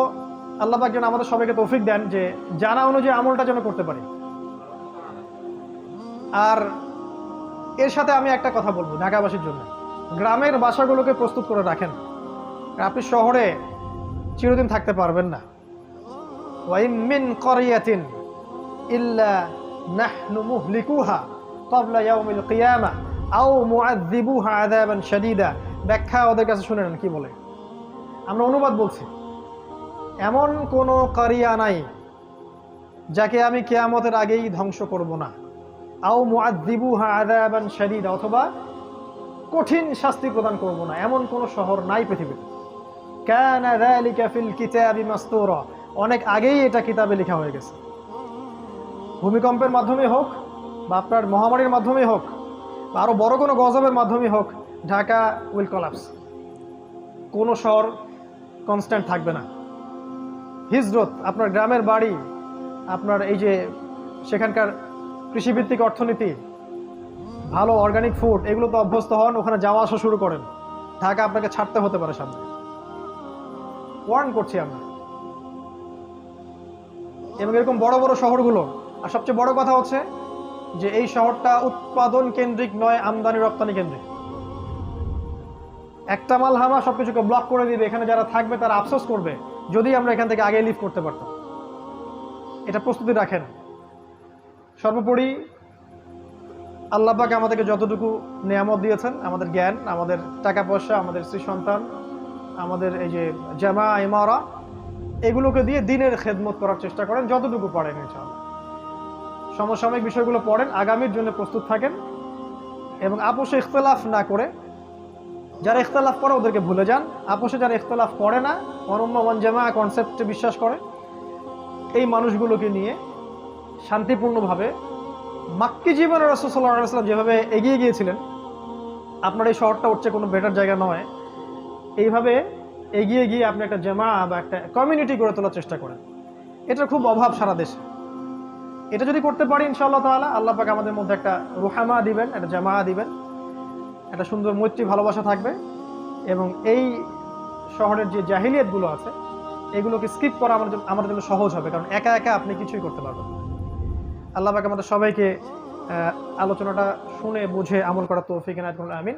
আল্লাহ পাক যেন আমাদের সবাইকে তৌফিক দেন যে জানা অনুযায়ী আমলটা যেন করতে পারি। আর এর সাথে আমি একটা কথা বলবো ঢাকাবাসীর জন্য, গ্রামের বাসাগুলোকে প্রস্তুত করে রাখেন। আপনি শহরে চিরদিন থাকতে পারবেন না। ওয়াইম মিন ক্বরিয়াতিন ইল্লা নাহনু মুহলিকুহা ক্বাবলা ইয়াউমিল কিয়ামাহ আও মুআযযিবুহা আযাবান শাদীদা। ব্যাখ্যা ওদের কাছে শুনে নেন কি বলে, আমরা অনুবাদ বলছি। এমন কোনো কারিয়া নাই যাকে আমি কিয়ামতের আগেই ধ্বংস করব না। আও মুআযযিবুহা আযাবান শাদীদা, অথবা কঠিন শাস্তি প্রদান করব না, এমন কোনো শহর নাই পৃথিবীতে। কানা যালিকা ফিল কিতাবি মাসতুরা, অনেক আগেই এটা কিতাবে লেখা হয়ে গেছে। ভূমিকম্পের মাধ্যমে হোক বা আপনার মহামারীর মাধ্যমে হোক বা আরো বড় কোনো গজবের মাধ্যমে হোক, ঢাকা উইল কলাপস। কোনো শহর কনস্ট্যান্ট থাকবে না। হিজরত, আপনার গ্রামের বাড়ি, আপনার এই যে সেখানকার কৃষিভিত্তিক অর্থনীতি, ভালো অর্গানিক ফুড, এগুলো তো অভ্যস্ত হন, ওখানে যাওয়া আসা শুরু করেন। ঢাকা আপনাকে ছাড়তে হতে পারে সামনে, ওয়ার্ন করছি আমরা। এবং এরকম বড় বড় শহরগুলো, আর সবচেয়ে বড় কথা হচ্ছে যে এই শহরটা উৎপাদন কেন্দ্রিক নয়, আমদানি রপ্তানি কেন্দ্রিক। একটা মালহামা সবকিছুকে ব্লক করে দিবে, এখানে যারা থাকবে তারা আফসোস করবে যদি আমরা এখান থেকে আগে লিভ করতে পারতাম। এটা প্রস্তুতি রাখেন। সর্বোপরি আল্লাহ পাক আমাদেরকে যতটুকু নিয়ামত দিয়েছেন, আমাদের জ্ঞান, আমাদের টাকা পয়সা, আমাদের স্ত্রী সন্তান, আমাদের এই যে জামা ইমারা, এগুলোকে দিয়ে দিনের খেদমত করার চেষ্টা করেন যতটুকু পারেন ইনশাআল্লাহ। সমসাময়িক বিষয়গুলো পড়েন, আগামীর জন্য প্রস্তুত থাকেন এবং আপোষে ইখতিলাফ না করে, যারা ইখতিলাফ করে ওদেরকে ভুলে যান। আপোষে যারা ইখতিলাফ করে না, ওয়ানুম্মা ওয়ান জামা কনসেপ্টে বিশ্বাস করে, এই মানুষগুলোকে নিয়ে শান্তিপূর্ণভাবে মাক্কি জীবনে রাসূল সাল্লাল্লাহু আলাইহি ওয়াসাল্লাম যেভাবে এগিয়ে গিয়েছিলেন, আপনার এই শহরটা হচ্ছে কোনো বেটার জায়গা নয়, এইভাবে এগিয়ে গিয়ে আপনি একটা জামা বা একটা কমিউনিটি গড়ে তোলার চেষ্টা করেন। এটার খুব অভাব সারা দেশে। এটা যদি করতে পারি ইনশাআল্লাহ তাআলা, আল্লাহ পাক আমাদের মধ্যে একটা রুহামা দিবেন, একটা জামা দিবেন, একটা সুন্দর মৈত্রী ভালোবাসা থাকবে এবং এই শহরের যে জাহিলিয়াতগুলো আছে এগুলোকে স্কিপ করা আমাদের জন্য সহজ হবে, কারণ একা একা আপনি কিছুই করতে পারবেন। আল্লাহ পাক আমাদের সবাইকে আলোচনাটা শুনে বুঝে আমল করার তৌফিক এনায়েত করুন, আমিন।